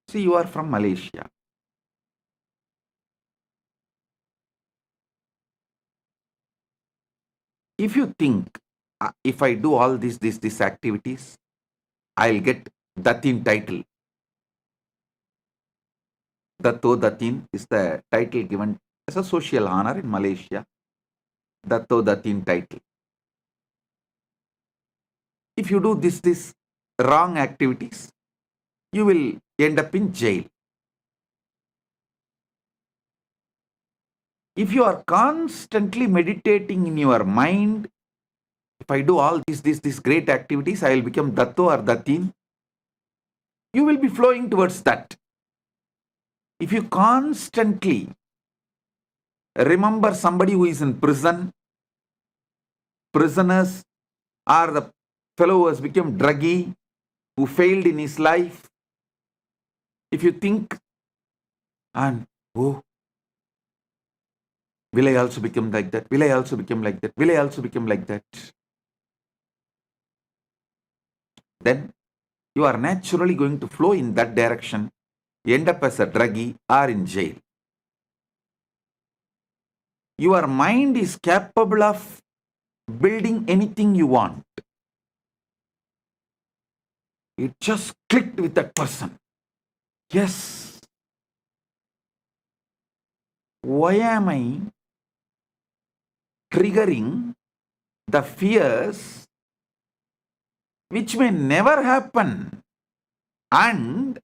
See, you are from Malaysia. If you think, if I do all these activities, I'll get Datin title. Datto Datin is the title given as a social honor in Malaysia. Datto Datin title. If you do this wrong activities, you will end up in jail. If you are constantly meditating in your mind, if I do all these great activities, I will become Datto or Datin. You will be flowing towards that. If you constantly remember somebody who is in prison, prisoners, or the fellow who has become druggy, who failed in his life, if you think, and oh, will I also become like that? Will I also become like that? Will I also become like that? Then you are naturally going to flow in that direction, end up as a druggie or in jail. Your mind is capable of building anything you want. It just clicked with that person. Yes. Why am I triggering the fears which may never happen? And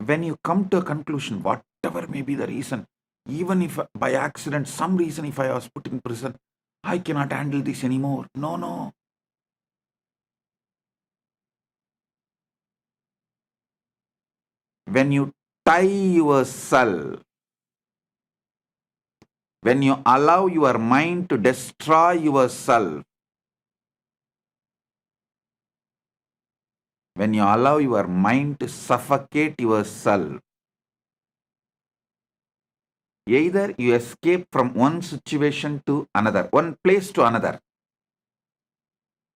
when you come to a conclusion, whatever may be the reason, even if by accident, some reason, if I was put in prison, I cannot handle this anymore. No. When you tie yourself, when you allow your mind to destroy yourself, when you allow your mind to suffocate yourself, either you escape from one situation to another, one place to another.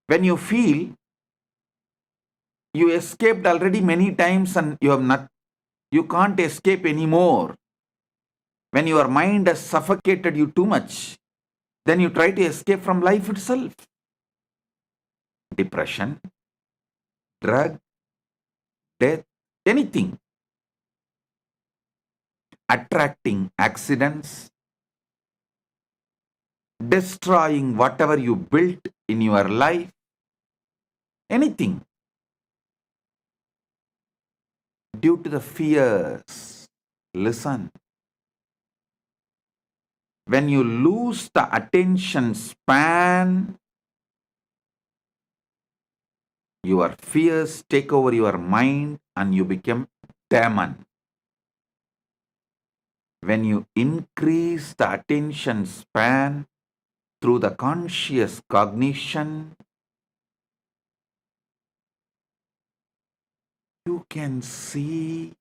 When you feel you escaped already many times and you can't escape anymore, when your mind has suffocated you too much, then you try to escape from life itself. Depression, drug, death, anything. Attracting accidents, destroying whatever you built in your life, anything. Due to the fears. Listen. When you lose the attention span, your fears take over your mind and you become demon. when you increase the attention span through the conscious cognition, you can see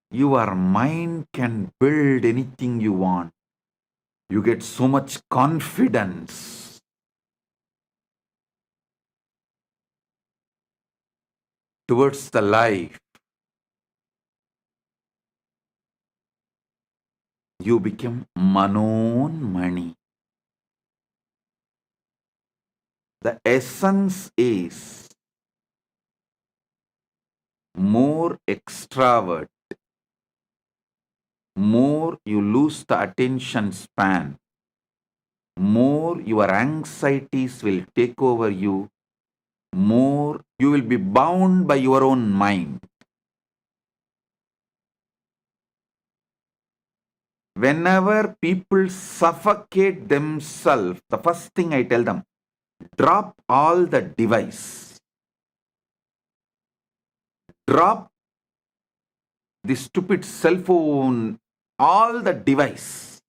your mind can build anything you want. You get so much confidence. Towards the life. You become Manonmani. The essence is more extravert, more you lose the attention span, more your anxieties will take over you, more you will be bound by your own mind. Whenever people suffocate themselves, the first thing I tell them, drop all the device. Drop the stupid cell phone, all the device,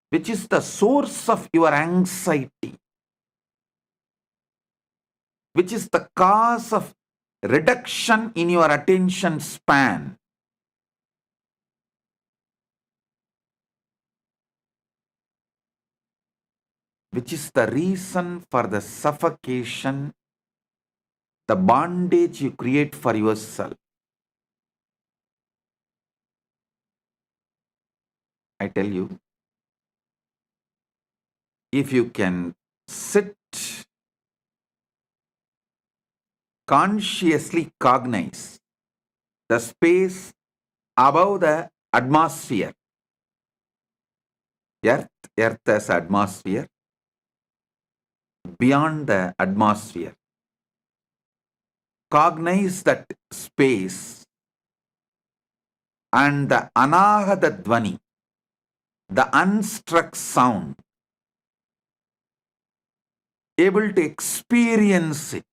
which is the source of your anxiety, which is the cause of reduction in your attention span. Which is the reason for the suffocation, the bondage you create for yourself. I tell you, if you can sit consciously cognize the space above the atmosphere, earth as atmosphere, beyond the atmosphere, cognize that space and the anahata dvani, the unstruck sound, able to experience it,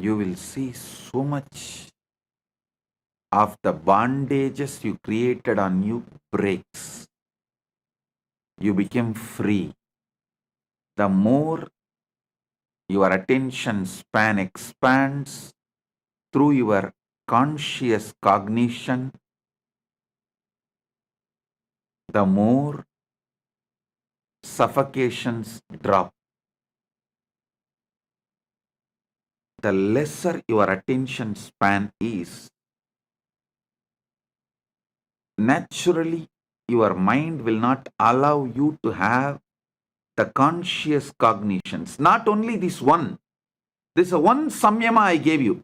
you will see so much of the bondages you created on you breaks. You become free. The more your attention span expands through your conscious cognition, the more suffocations drop. The lesser your attention span is, naturally your mind will not allow you to have the conscious cognitions. Not only this one, this is one samyama I gave you.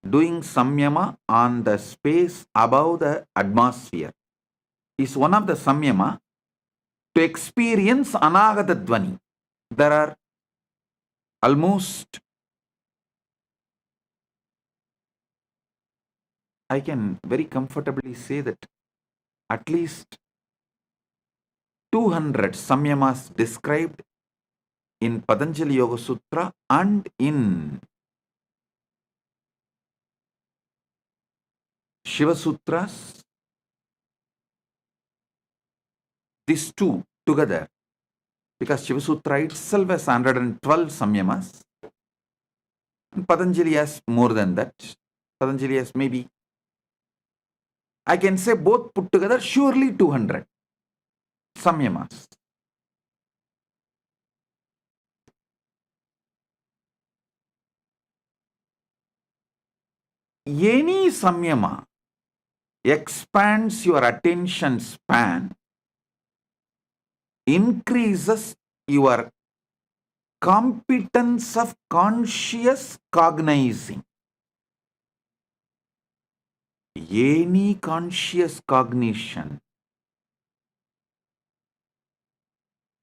Doing samyama on the space above the atmosphere is one of the samyama to experience anagata dvani. There are almost, I can very comfortably say that at least 200 samyamas described in Patanjali Yoga Sutra and in Shiva Sutras. These two together, because Shiva Sutra itself has 112 samyamas, and Patanjali has more than that. Patanjali has maybe, I can say both put together, surely 200 samyamas. Any samyama expands your attention span, increases your competence of conscious cognizing. Any conscious cognition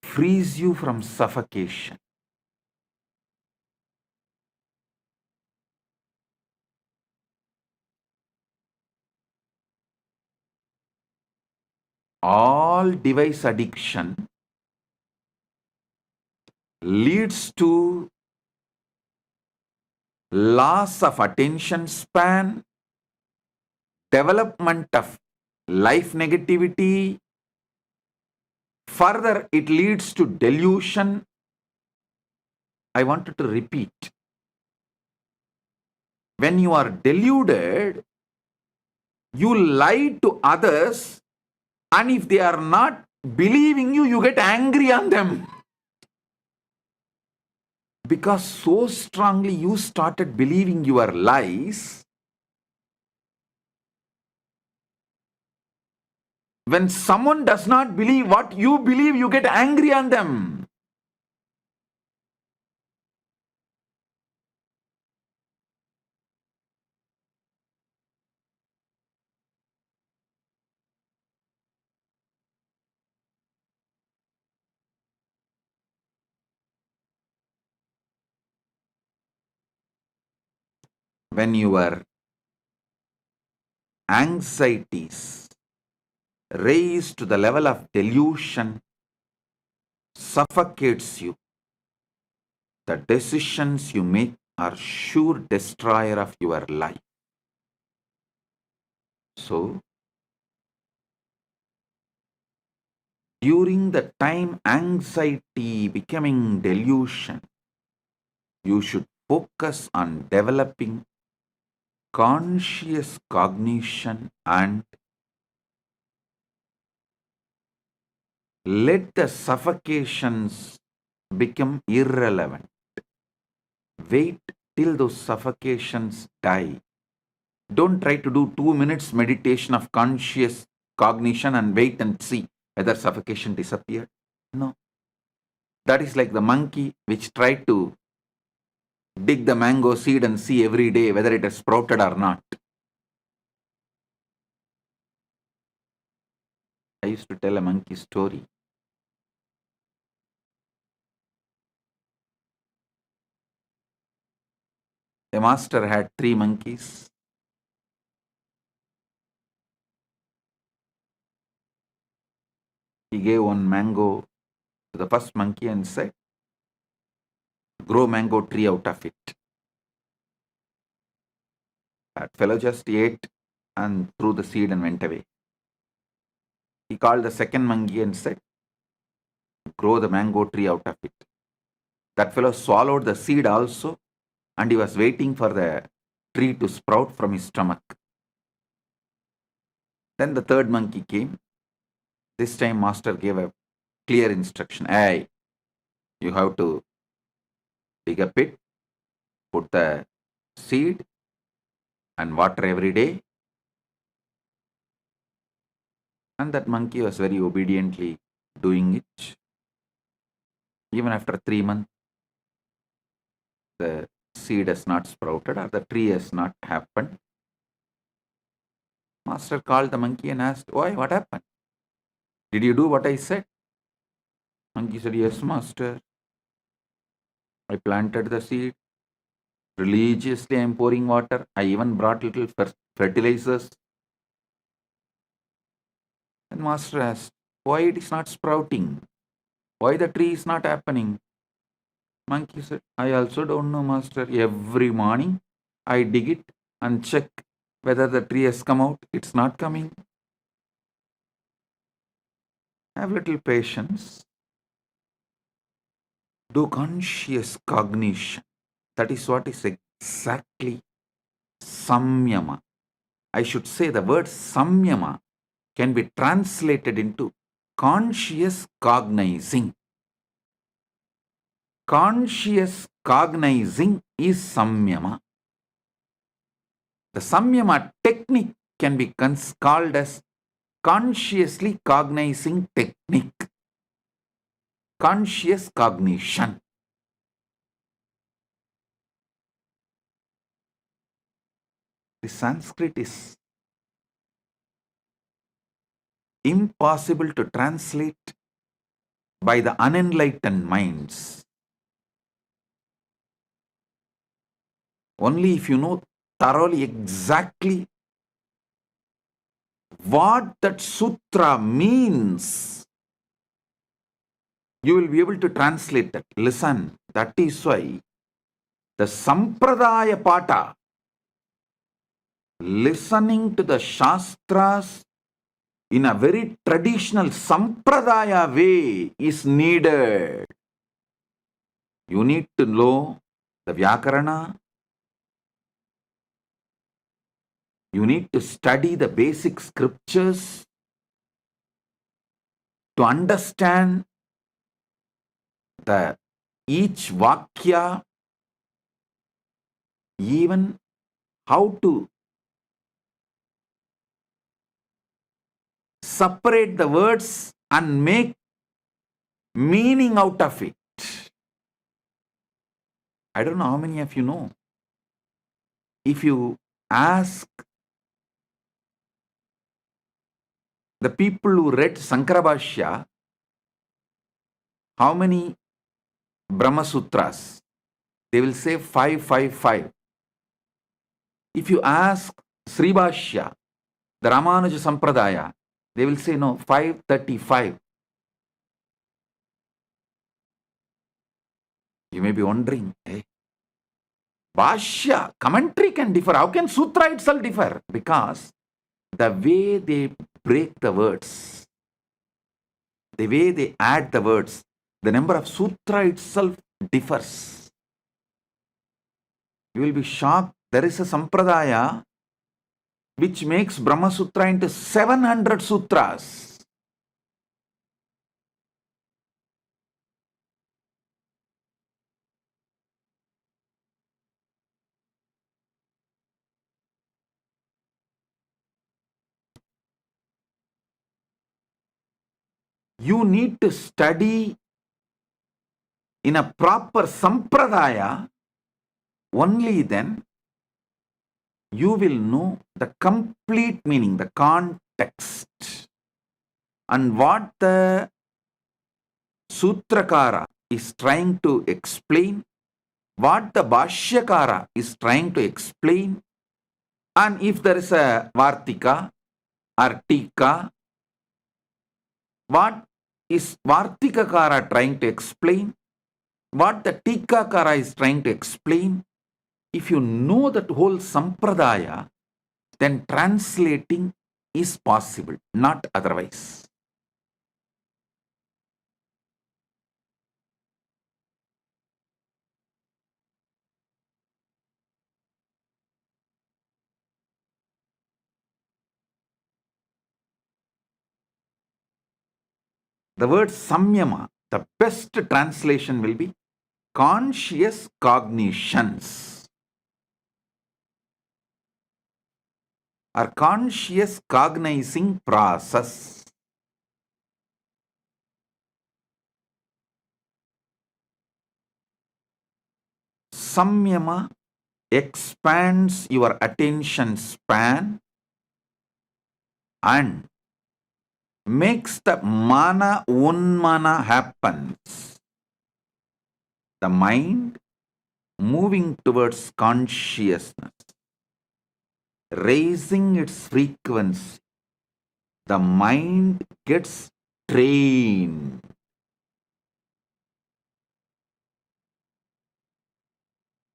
frees you from suffocation. All device addiction leads to loss of attention span, development of life negativity. Further, it leads to delusion. I wanted to repeat. When you are deluded, you lie to others, and if they are not believing you, you get angry on them. Because so strongly you started believing your lies, when someone does not believe what you believe, you get angry on them. When your anxieties raise to the level of delusion, suffocates you, the decisions you make are sure destroyer of your life. So, during the time anxiety becoming delusion, you should focus on developing conscious cognition and let the suffocations become irrelevant. Wait till those suffocations die. Don't try to do 2 minutes meditation of conscious cognition and wait and see whether suffocation disappeared. No. That is like the monkey which tried to dig the mango seed and see every day whether it has sprouted or not. I used to tell a monkey story. A master had 3 monkeys. He gave one mango to the first monkey and said, grow mango tree out of it. That fellow just ate and threw the seed and went away. He called the second monkey and said, grow the mango tree out of it. That fellow swallowed the seed also, and he was waiting for the tree to sprout from his stomach. Then the third monkey came. This time master gave a clear instruction. Hey, you have to dig a pit, put the seed and water every day. And that monkey was very obediently doing it. Even after 3 months, the seed has not sprouted or the tree has not happened. Master called the monkey and asked, why, what happened? Did you do what I said? Monkey said, yes, master. I planted the seed. Religiously I am pouring water. I even brought little fertilizers. And master asked, why it is not sprouting? Why the tree is not happening? Monkey said, I also don't know, master. Every morning I dig it and check whether the tree has come out. It's not coming. Have little patience. Do conscious cognition. That is what is exactly samyama. I should say the word samyama can be translated into conscious cognizing. Conscious cognizing is samyama. The samyama technique can be called as consciously cognizing technique. Conscious cognition. The Sanskrit is impossible to translate by the unenlightened minds. Only if you know thoroughly exactly what that sutra means, you will be able to translate that. Listen, that is why The Sampradaya Pata, listening to the Shastras in a very traditional Sampradaya way is needed. You need to know the Vyakarana. You need to study the basic scriptures to understand the each Vakya, even how to separate the words and make meaning out of it. I don't know how many of you know. If you ask the people who read Sankara Bhashya, how many Brahma Sutras? They will say 555. If you ask Sri Bhashya, the Ramanuja Sampradaya, they will say no, 535. You may be wondering, hey, Bhashya, commentary can differ. How can Sutra itself differ? Because the way they break the words, the way they add the words, the number of Sutra itself differs. You will be shocked. There is a Sampradaya which makes Brahma Sutra into 700 sutras. You need to study in a proper Sampradaya, only then you will know the complete meaning, the context, and what the Sutrakara is trying to explain, what the Bhashyakara is trying to explain, and if there is a Vartika or Tika, what is Vartikakara trying to explain, what the Tikakara is trying to explain. If you know that whole Sampradaya, then translating is possible, not otherwise. The word samyama, the best translation will be conscious cognitions or conscious cognizing process. Samyama expands your attention span and makes the mana unmana happens. The mind moving towards consciousness, raising its frequency. The mind gets trained.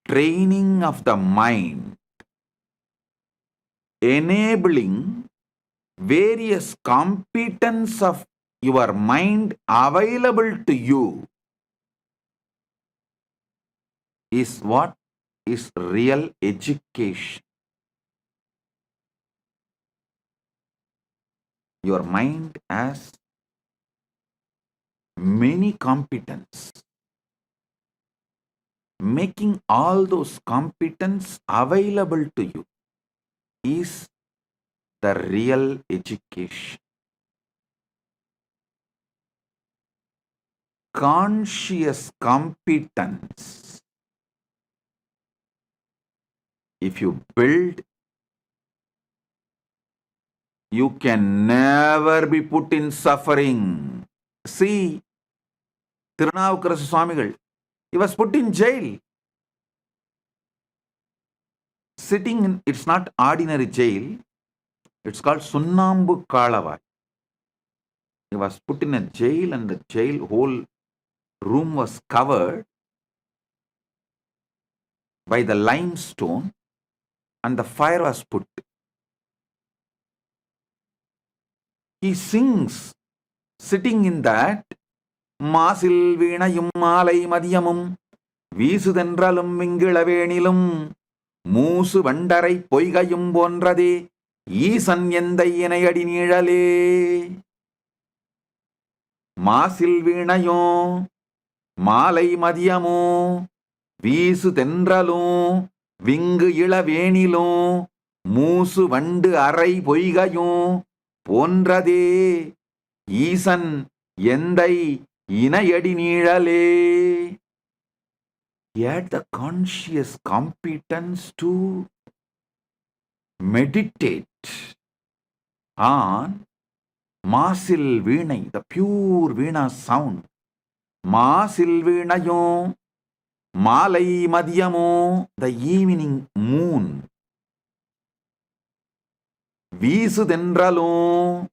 Training of the mind, enabling various competence of your mind available to you is what is real education. Your mind has many competence. Making all those competence available to you is the real education. Conscious competence. If you build, you can never be put in suffering. See, Tirunavukarasa Swamigal, he was put in jail. Sitting in, it's not ordinary jail, it's called Sunnambu Kalavai. He was put in a jail and the jail whole room was covered. by the limestone and the fire was put. He sings, sitting in that, Masil Vinayum Malai Madhyamum, Visudendralum Vingilavenilum, Moosu Vandarai Poigayum Bondrade, Eesan Yendai Enayadi Nidale. Masil Vinayo, Malai Madhyamo, Visudendralum, Vingilavenilum, Moosu Vandu Arai Poigayum, Bondrade, Eesan Yendai Inayadi Nidale. He had the conscious competence to meditate on Masil Veenai, the pure Veena sound. Masil Veenayo, Malai Madhyamo, the evening moon. Visudendralo,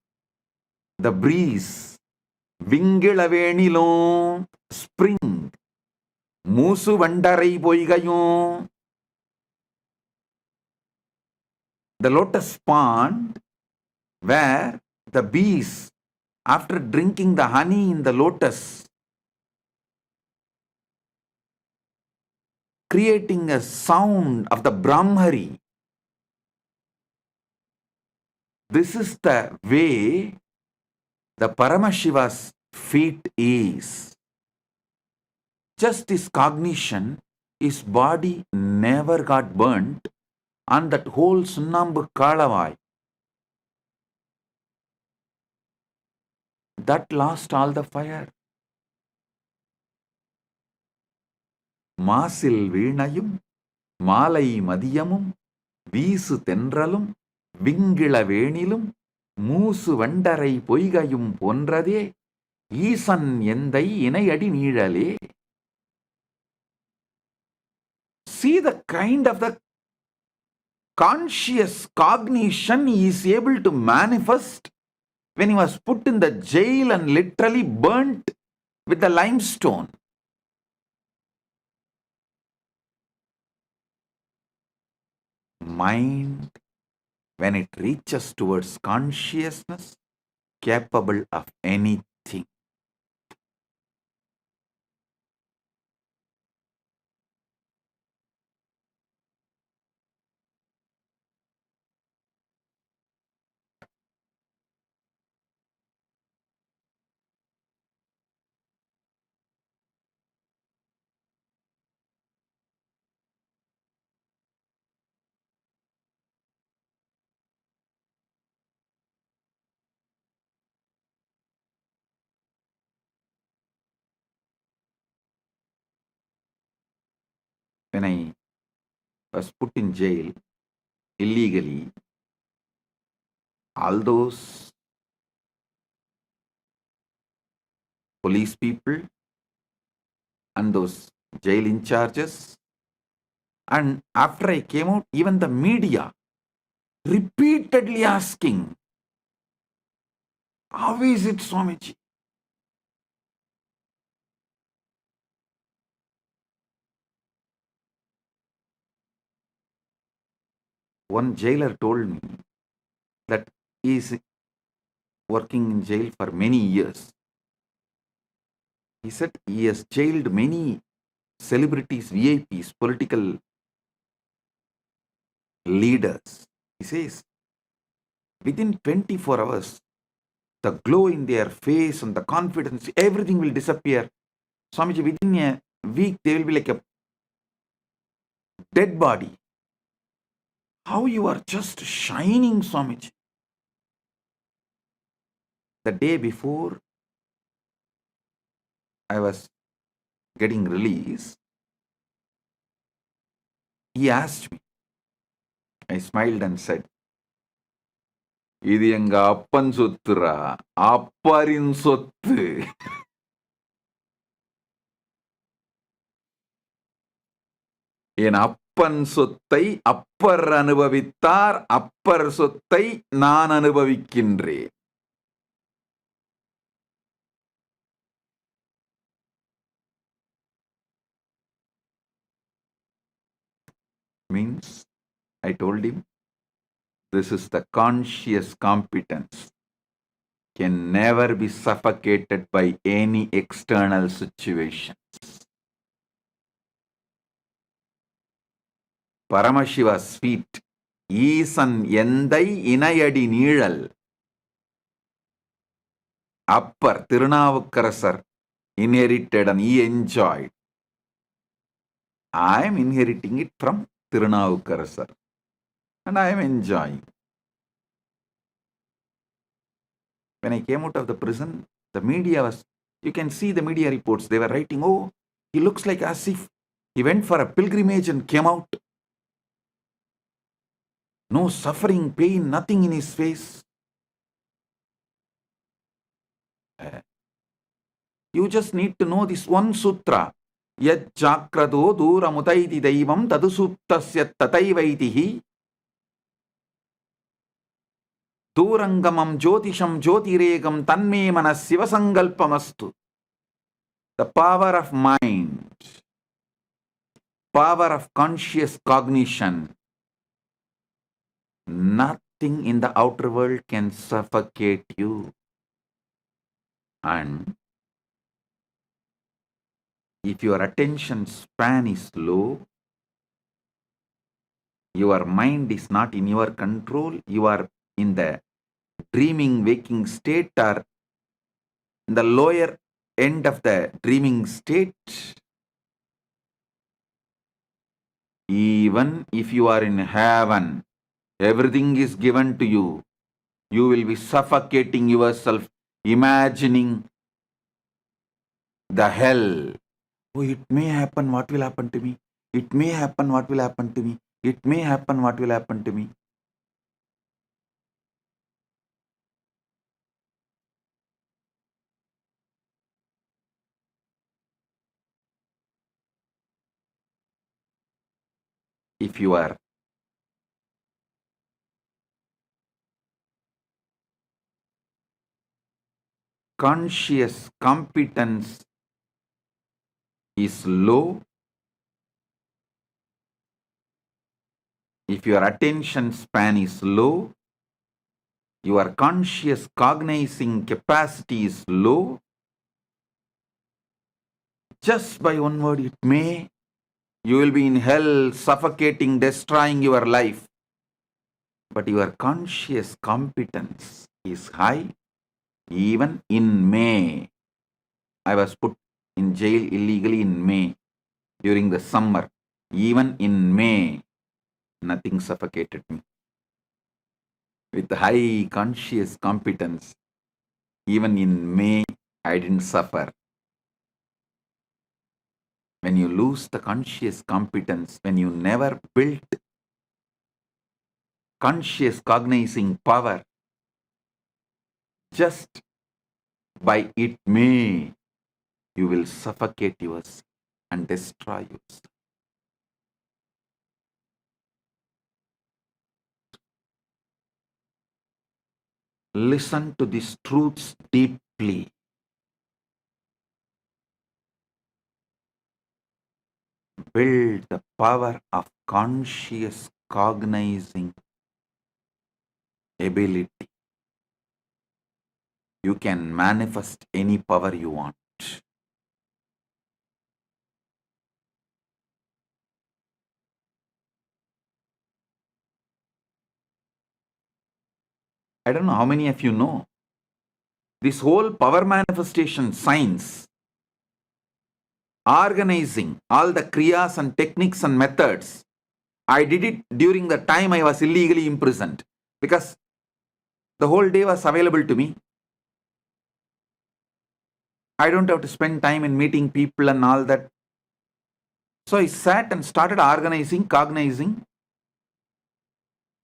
the breeze. Vingilavenilo, spring. Moosu Vandarai Poigayo, the lotus pond where the bees, after drinking the honey in the lotus, creating a sound of the Brahmari. This is the way the Paramashiva's feet is. Just his cognition, his body never got burnt on that whole Sunnambu Kalavai. That lost all the fire. Masil Veenayum, Malai Madhyamum, Visu Tendralum, Vingilavenilum, Moosu Vandarai Poigayum Pondrade, Eesan Yendai Inayadi Nidale. See the kind of the conscious cognition he is able to manifest when he was put in the jail and literally burnt with the limestone. Mind, when it reaches towards consciousness, capable of anything. When I was put in jail illegally, all those police people and those jail in charges, and after I came out, even the media repeatedly asking, how is it, Swamiji? One jailer told me that he is working in jail for many years. He said he has jailed many celebrities, VIPs, political leaders. He says, within 24 hours, the glow in their face and the confidence, everything will disappear. Swamiji, within a week, they will be like a dead body. How you are just shining, Swamiji. The day before I was getting released, he asked me. I smiled and said, இது எங்க அப்பன் சொத்துரா, அப்பரின் சொத்து. என் அப்பன் சொத்தை அப்பர் அனுபவித்தார், அப்பர் சொத்தை நான் அனுபவிக்கின்றேன். Means, I told him, this is the conscious competence. Can never be suffocated by any external situations. Paramashiva's feet, ஈசன் எந்தை இணையடி நீழல். Upper Tirunavukarasar inherited and he enjoyed. I am inheriting it from Tirunavukarasar and I am enjoying. When I came out of the prison, the media was, you can see the media reports, they were writing, oh, he looks like as if he went for a pilgrimage and came out. No suffering, pain, nothing in his face. You just need to know this one sutra. Yad chakrado duramutaiti daivam tadusuptasya tataivaitihi durangamam jyotisham jyotiregam tanme manas sivasangalpamastu. The power of mind, power of conscious cognition. Nothing in the outer world can suffocate you. And if your attention span is low, your mind is not in your control, you are in the dreaming waking state or in the lower end of the dreaming state, even if you are in heaven, everything is given to you, you will be suffocating yourself, imagining the hell. Oh, it may happen, what will happen to me? It may happen, what will happen to me? It may happen, what will happen to me? If you are conscious competence is low, if your attention span is low, your conscious cognizing capacity is low, just by one word, it may, you will be in hell, suffocating, destroying your life. But your conscious competence is high. Even in May, I was put in jail illegally in May during the summer. Even in May, nothing suffocated me. With high conscious competence, even in May, I didn't suffer. When you lose the conscious competence, when you never built conscious cognizing power, just by it may, you will suffocate yourself and destroy yourself. Listen to these truths deeply. Build the power of conscious cognizing ability. You can manifest any power you want. I don't know how many of you know. This whole power manifestation science, organizing all the kriyas and techniques and methods, I did it during the time I was illegally imprisoned because the whole day was available to me. I don't have to spend time in meeting people and all that. So I sat and started organizing, cognizing,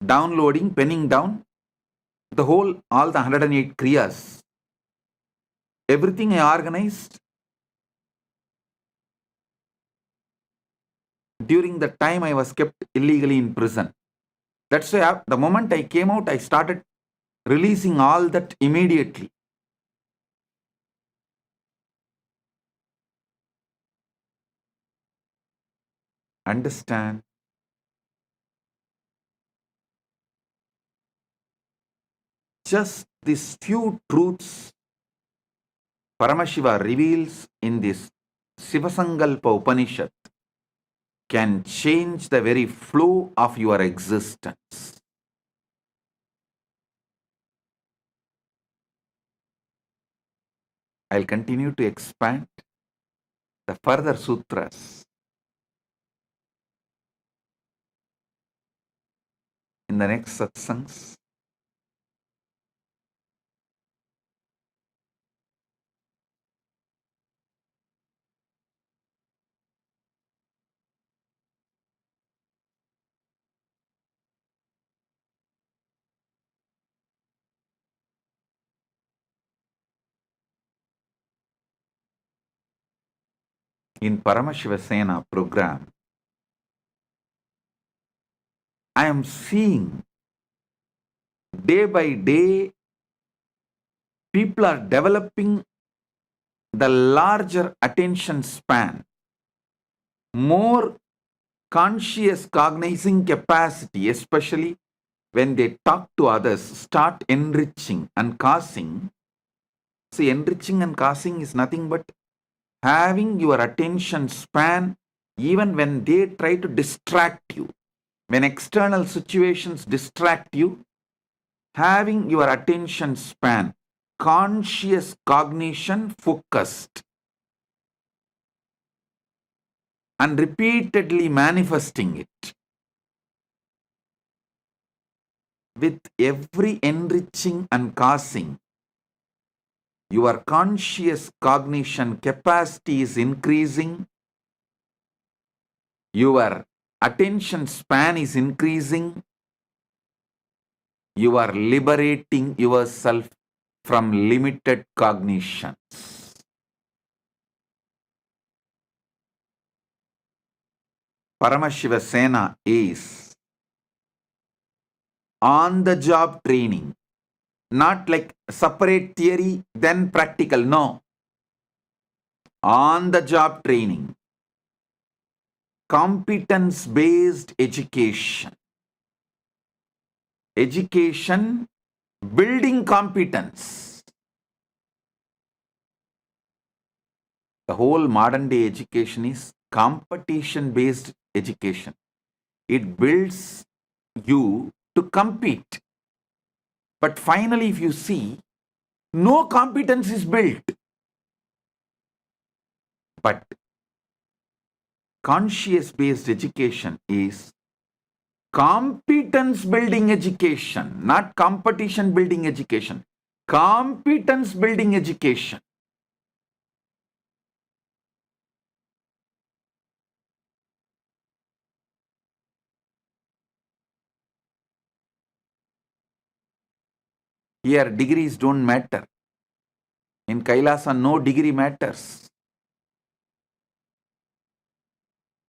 downloading, penning down all the 108 kriyas. Everything I organized during the time I was kept illegally in prison. That's why the moment I came out, I started releasing all that immediately. Understand, just these few truths Paramashiva reveals in this Sivasankalpa Upanishad can change the very flow of your existence. I'll continue to expand the further sutras in the next satsangs. In Paramashiva Sena program, I am seeing day by day people are developing the larger attention span, more conscious cognizing capacity, especially when they talk to others, start enriching and causing. See, enriching and causing is nothing but having your attention span even when they try to distract you. When external situations distract you, having your attention span, conscious cognition focused, and repeatedly manifesting it. With every enriching and causing, your conscious cognition capacity is increasing, your attention span is increasing, you are liberating yourself from limited cognitions. Paramashiva Sena is on-the-job training, not like separate theory, then practical. No. On-the-job training, competence-based education. Education building competence. The whole modern day education is competition-based education. It builds you to compete. But finally, if you see, no competence is built. But conscious-based education is competence building education, not competition building education. Competence building education. Here, degrees don't matter. In KAILASA, no degree matters.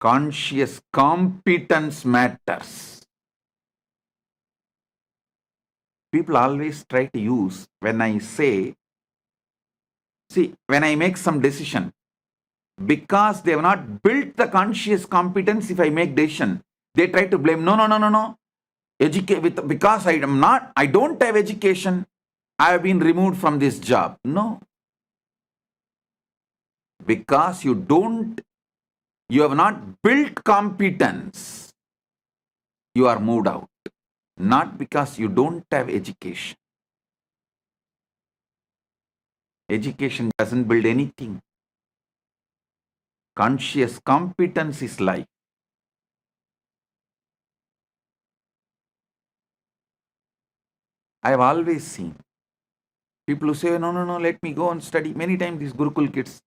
Conscious competence matters. People always try to use, when I say, see, when I make some decision, because they have not built the conscious competence, if I make decision, they try to blame, no. Because I don't have education, I have been removed from this job. No. Because you have not built competence, you are moved out. Not because you don't have education. Education doesn't build anything. Conscious competence is life. I have always seen people who say, no, let me go and study. Many times these Gurukul kids,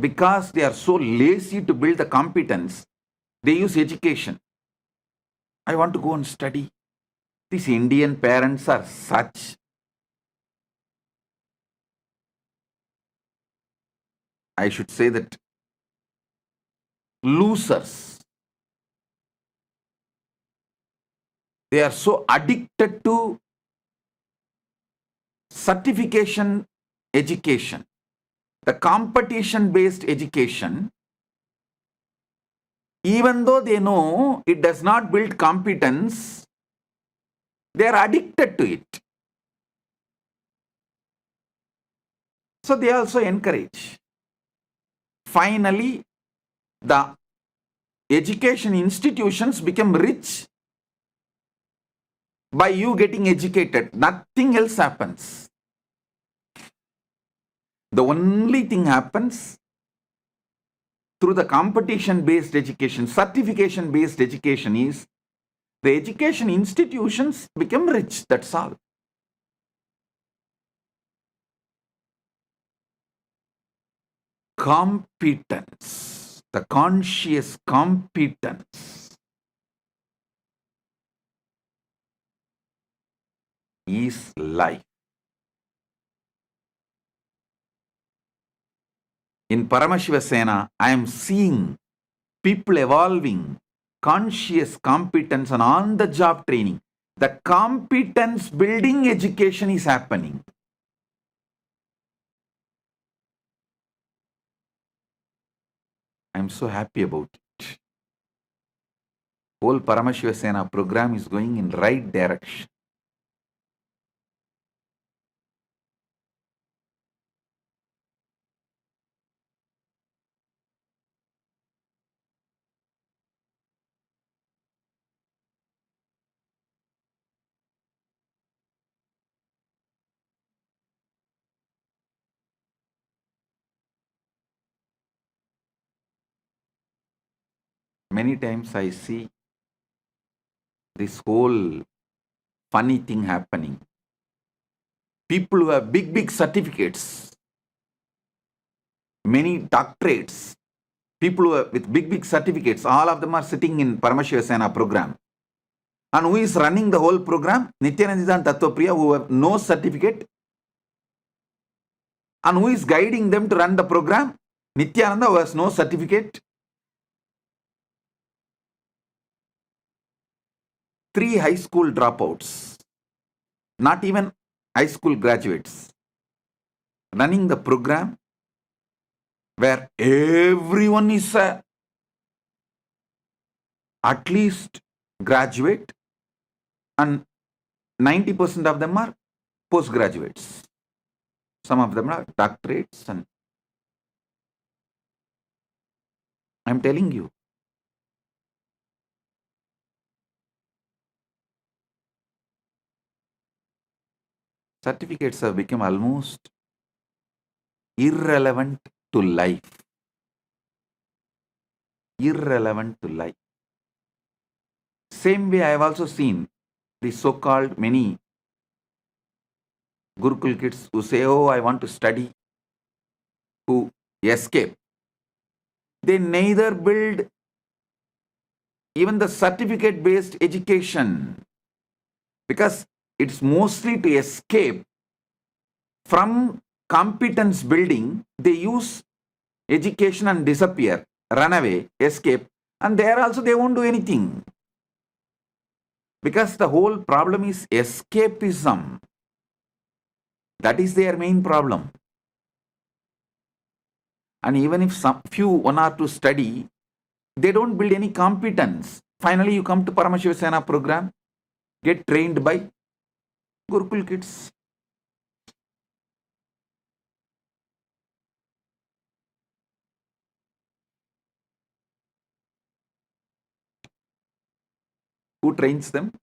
because they are so lazy to build the competence, they use education. I want to go and study. These Indian parents are such. I should say that losers. They are so addicted to certification education, the competition-based education, even though they know it does not build competence, they are addicted to it. So they also encourage. Finally, the education institutions become rich by you getting educated. Nothing else happens. The only thing happens through the competition-based education, certification-based education is the education institutions become rich. That's all. Competence, the conscious competence is life. In Paramashiva Sena, I am seeing people evolving conscious competence and on-the-job training. The competence building education is happening. I am so happy about it. Whole Paramashiva Sena program is going in right direction. Many times I see this whole funny thing happening. People who have big certificates, many doctorates, people who are with big certificates, all of them are sitting in Paramashiva Sena program. And who is running the whole program? Nithyananda and Tattvapriya, who have no certificate. And who is guiding them to run the program? Nithyananda, who has no certificate. 3 high school dropouts, not even high school graduates, running the program where everyone is at least graduate and 90% of them are postgraduates. Some of them are doctorates, and I'm telling you, certificates have become almost irrelevant to life. Irrelevant to life. Same way I have also seen the so-called many Gurukul kids who say, oh, I want to study, who escape. They neither build even the certificate-based education, because it's mostly to escape from competence building. They use education and disappear, run away, escape, and there also they won't do anything. Because the whole problem is escapism. That is their main problem. And even if some few, 1 or 2 study, they don't build any competence. Finally, you come to Paramashiva Sena program, get trained by Gurukul kids. Who trains them?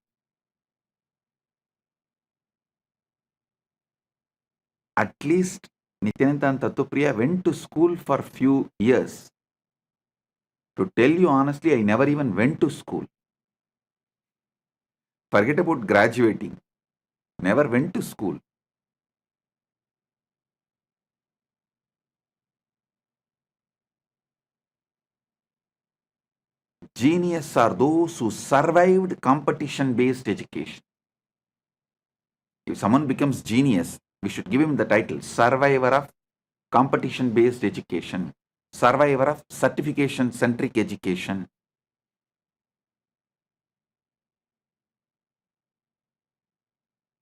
At least Nithyananda and Tattvapriya went to school for few years. To tell you honestly, I never even went to school. Forget about graduating. Never went to school. Genius are those who survived competition-based education. If someone becomes genius, we should give him the title survivor of competition-based education, survivor of certification-centric education.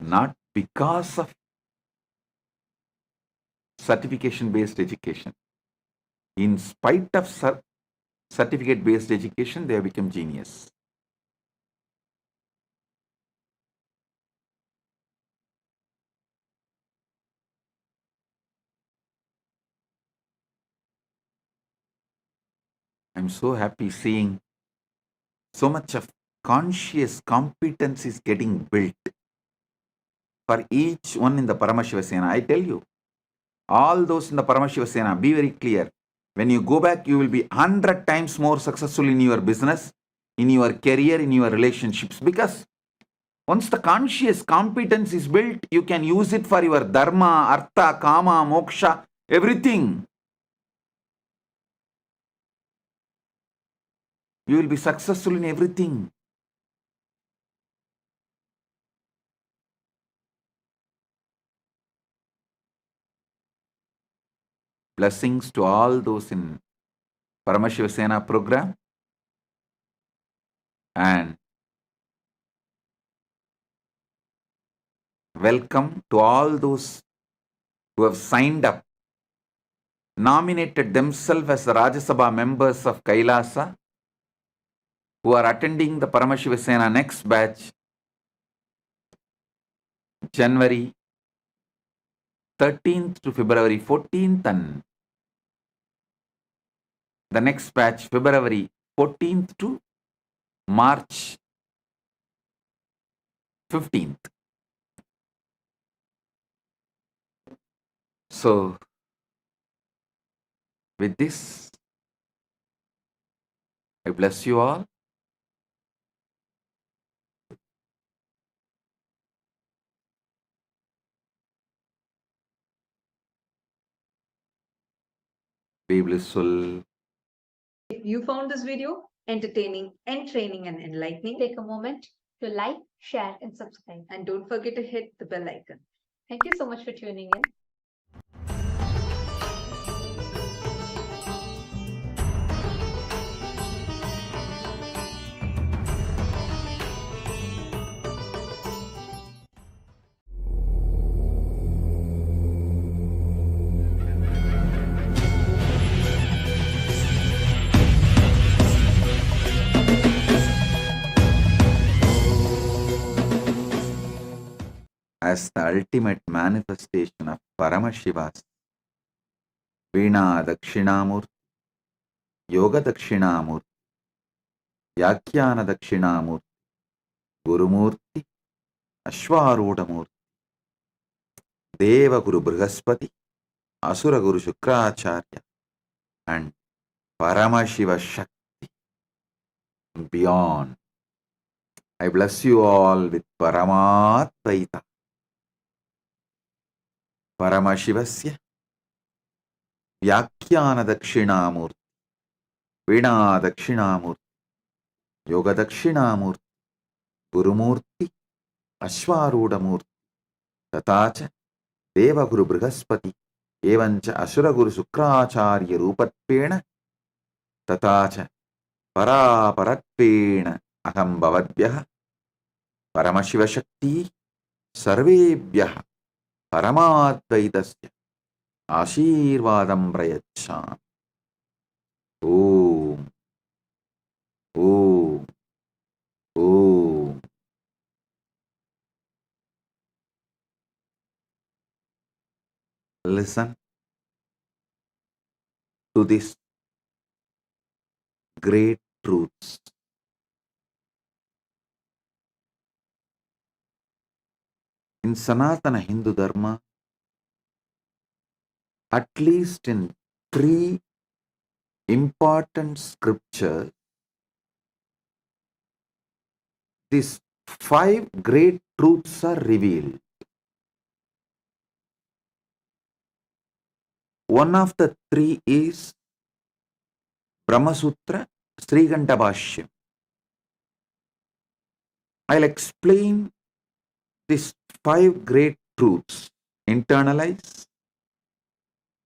Not because of certification-based education. In spite of certificate-based education, they have become genius. I'm so happy seeing so much of conscious competence is getting built for each one in the Paramashiva Sena. I tell you, all those in the Paramashiva Sena, be very clear. When you go back, you will be 100 times more successful in your business, in your career, in your relationships. Because once the conscious competence is built, you can use it for your dharma, artha, kama, moksha, everything. You will be successful in everything. Blessings to all those in Paramashiva Sena program, and welcome to all those who have signed up, nominated themselves as the Rajya Sabha members of KAILASA, who are attending the Paramashiva Sena next batch, January 13th to February 14th, and the next batch, February 14th to March 15th. So, with this, I bless you all. Be blissful. If you found this video entertaining, entraining, and enlightening, take a moment to like, share, and subscribe. And don't forget to hit the bell icon. Thank you so much for tuning in. As the ultimate manifestation of Paramashiva's Veena Dakshinamurthy, Yoga Dakshinamurthy, Vyakhyana Dakshinamurthy, Gurumurthy, Ashwarudamurthy, Deva Guru Brihaspati, Asura Guru Shukracharya, and Paramashiva Shakti beyond. I bless you all with Paramatvaita. Paramashivasya Vyakhyana Dakshinamurthy, Veena Dakshinamurthy, Yoga Dakshinamurthy, Gurumurthy, Ashwarudamurthy, Tatacha Deva Guru Brihaspati, Evancha Asura Guru Shukracharya Rupatpena, Tatacha Paraparatpena Aham Bhavadvyah, Paramashiva Shakti Sarvebhyah Paramadvaitasya Ashirvadam Prayacham. Om. Om. Om. Listen to these great truths. In Sanatana Hindu Dharma, at least in 3 important scriptures, these 5 great truths are revealed. One of the 3 is Brahma Sutra, Srikantha Bhashya. I'll explain these 5 great truths. Internalize,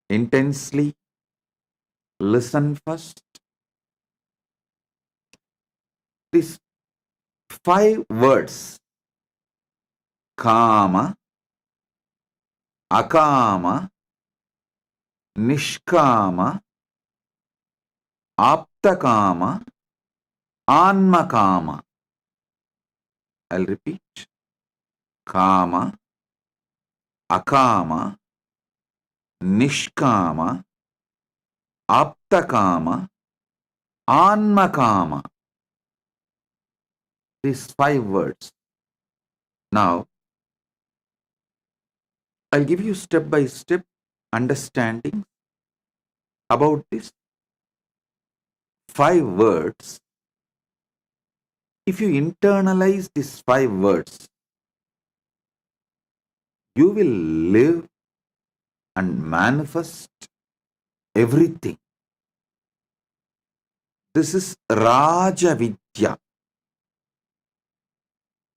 intensely, listen first. These 5 words: Kama, Akama, Nishkama, Aptakama, Anmakama. I'll repeat. Kama, Akama, Nishkama, Aptakama, Anmakama. These 5 words. Now, I'll give you step by step understanding about these 5 words. If you internalize these 5 words, you will live and manifest everything. This is Raja Vidya.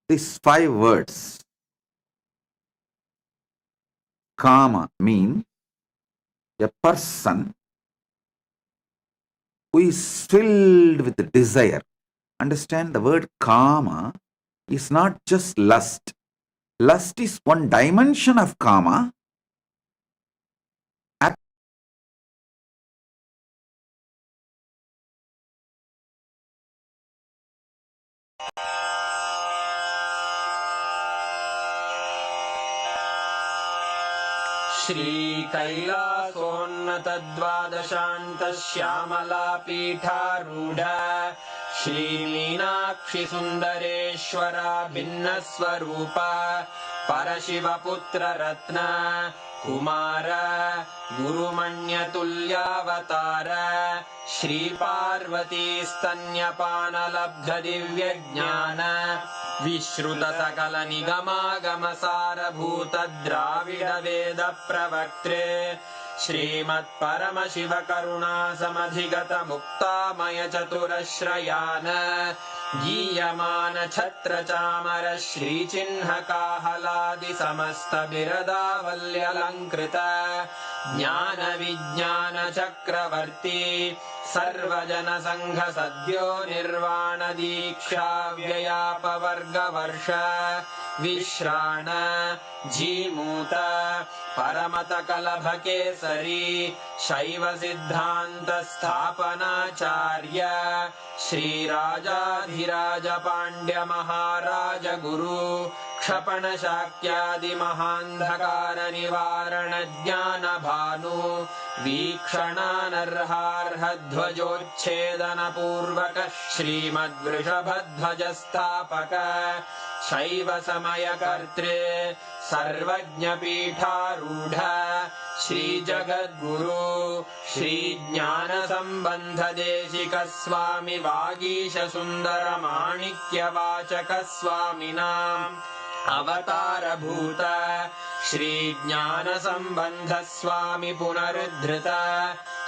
These 5 words. Kama means a person who is filled with desire. Understand, the word Kama is not just lust. Lust is one dimension of Kama. श्रीकैलासोन्नतद्वादशान्तश्यामलापीठारूढ श्रीमीनाक्षिसुन्दरेश्वरा भिन्नस्वरूप परशिवपुत्ररत्न Kumar गुरुमण्यतुल्यावतार श्रीपार्वतीस्तन्यपानलब्धदिव्यज्ञान विश्रुतसकलनिगमागमसारभूतद्राविडवेदप्रवक्त्रे श्रीमत्परमशिवकरुणासमधिगतमुक्तामयचतुरश्रयान् गीयमानछत्रचामर श्रीचिह्नकाहलादिसमस्तबिरदावल्यलङ्कृत ज्ञानविज्ञानचक्रवर्ती सर्वजनसङ्घसद्यो निर्वाणदीक्षाव्ययापवर्गवर्ष विश्राण Jimuta परमतकलभकेसरी शैवसिद्धान्तस्थापनाचार्य श्रीराजाधिराजपाण्ड्यमहाराजगुरु क्षपणशाक्यादिमहान्धकारनिवारणज्ञानभानु वीक्षणानर्हार्हध्वजोच्छेदनपूर्वक श्रीमद्वृषभध्वजस्थापक शैवसमयकर्त्रे सर्वज्ञपीठारूढ श्रीजगद्गुरु श्रीज्ञानसम्बन्धदेशिकस्वामि वागीशसुन्दरमाणिक्यवाचकस्वामिनाम् अवतारभूत श्रीज्ञानसम्बन्धस्वामि पुनरुद्धृत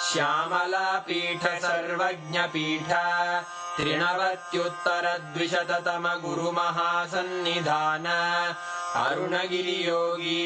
श्यामलापीठ सर्वज्ञपीठ त्रिनवत्युत्तरद्विशततम गुरुमहासन्निधान अरुणगिरियोगी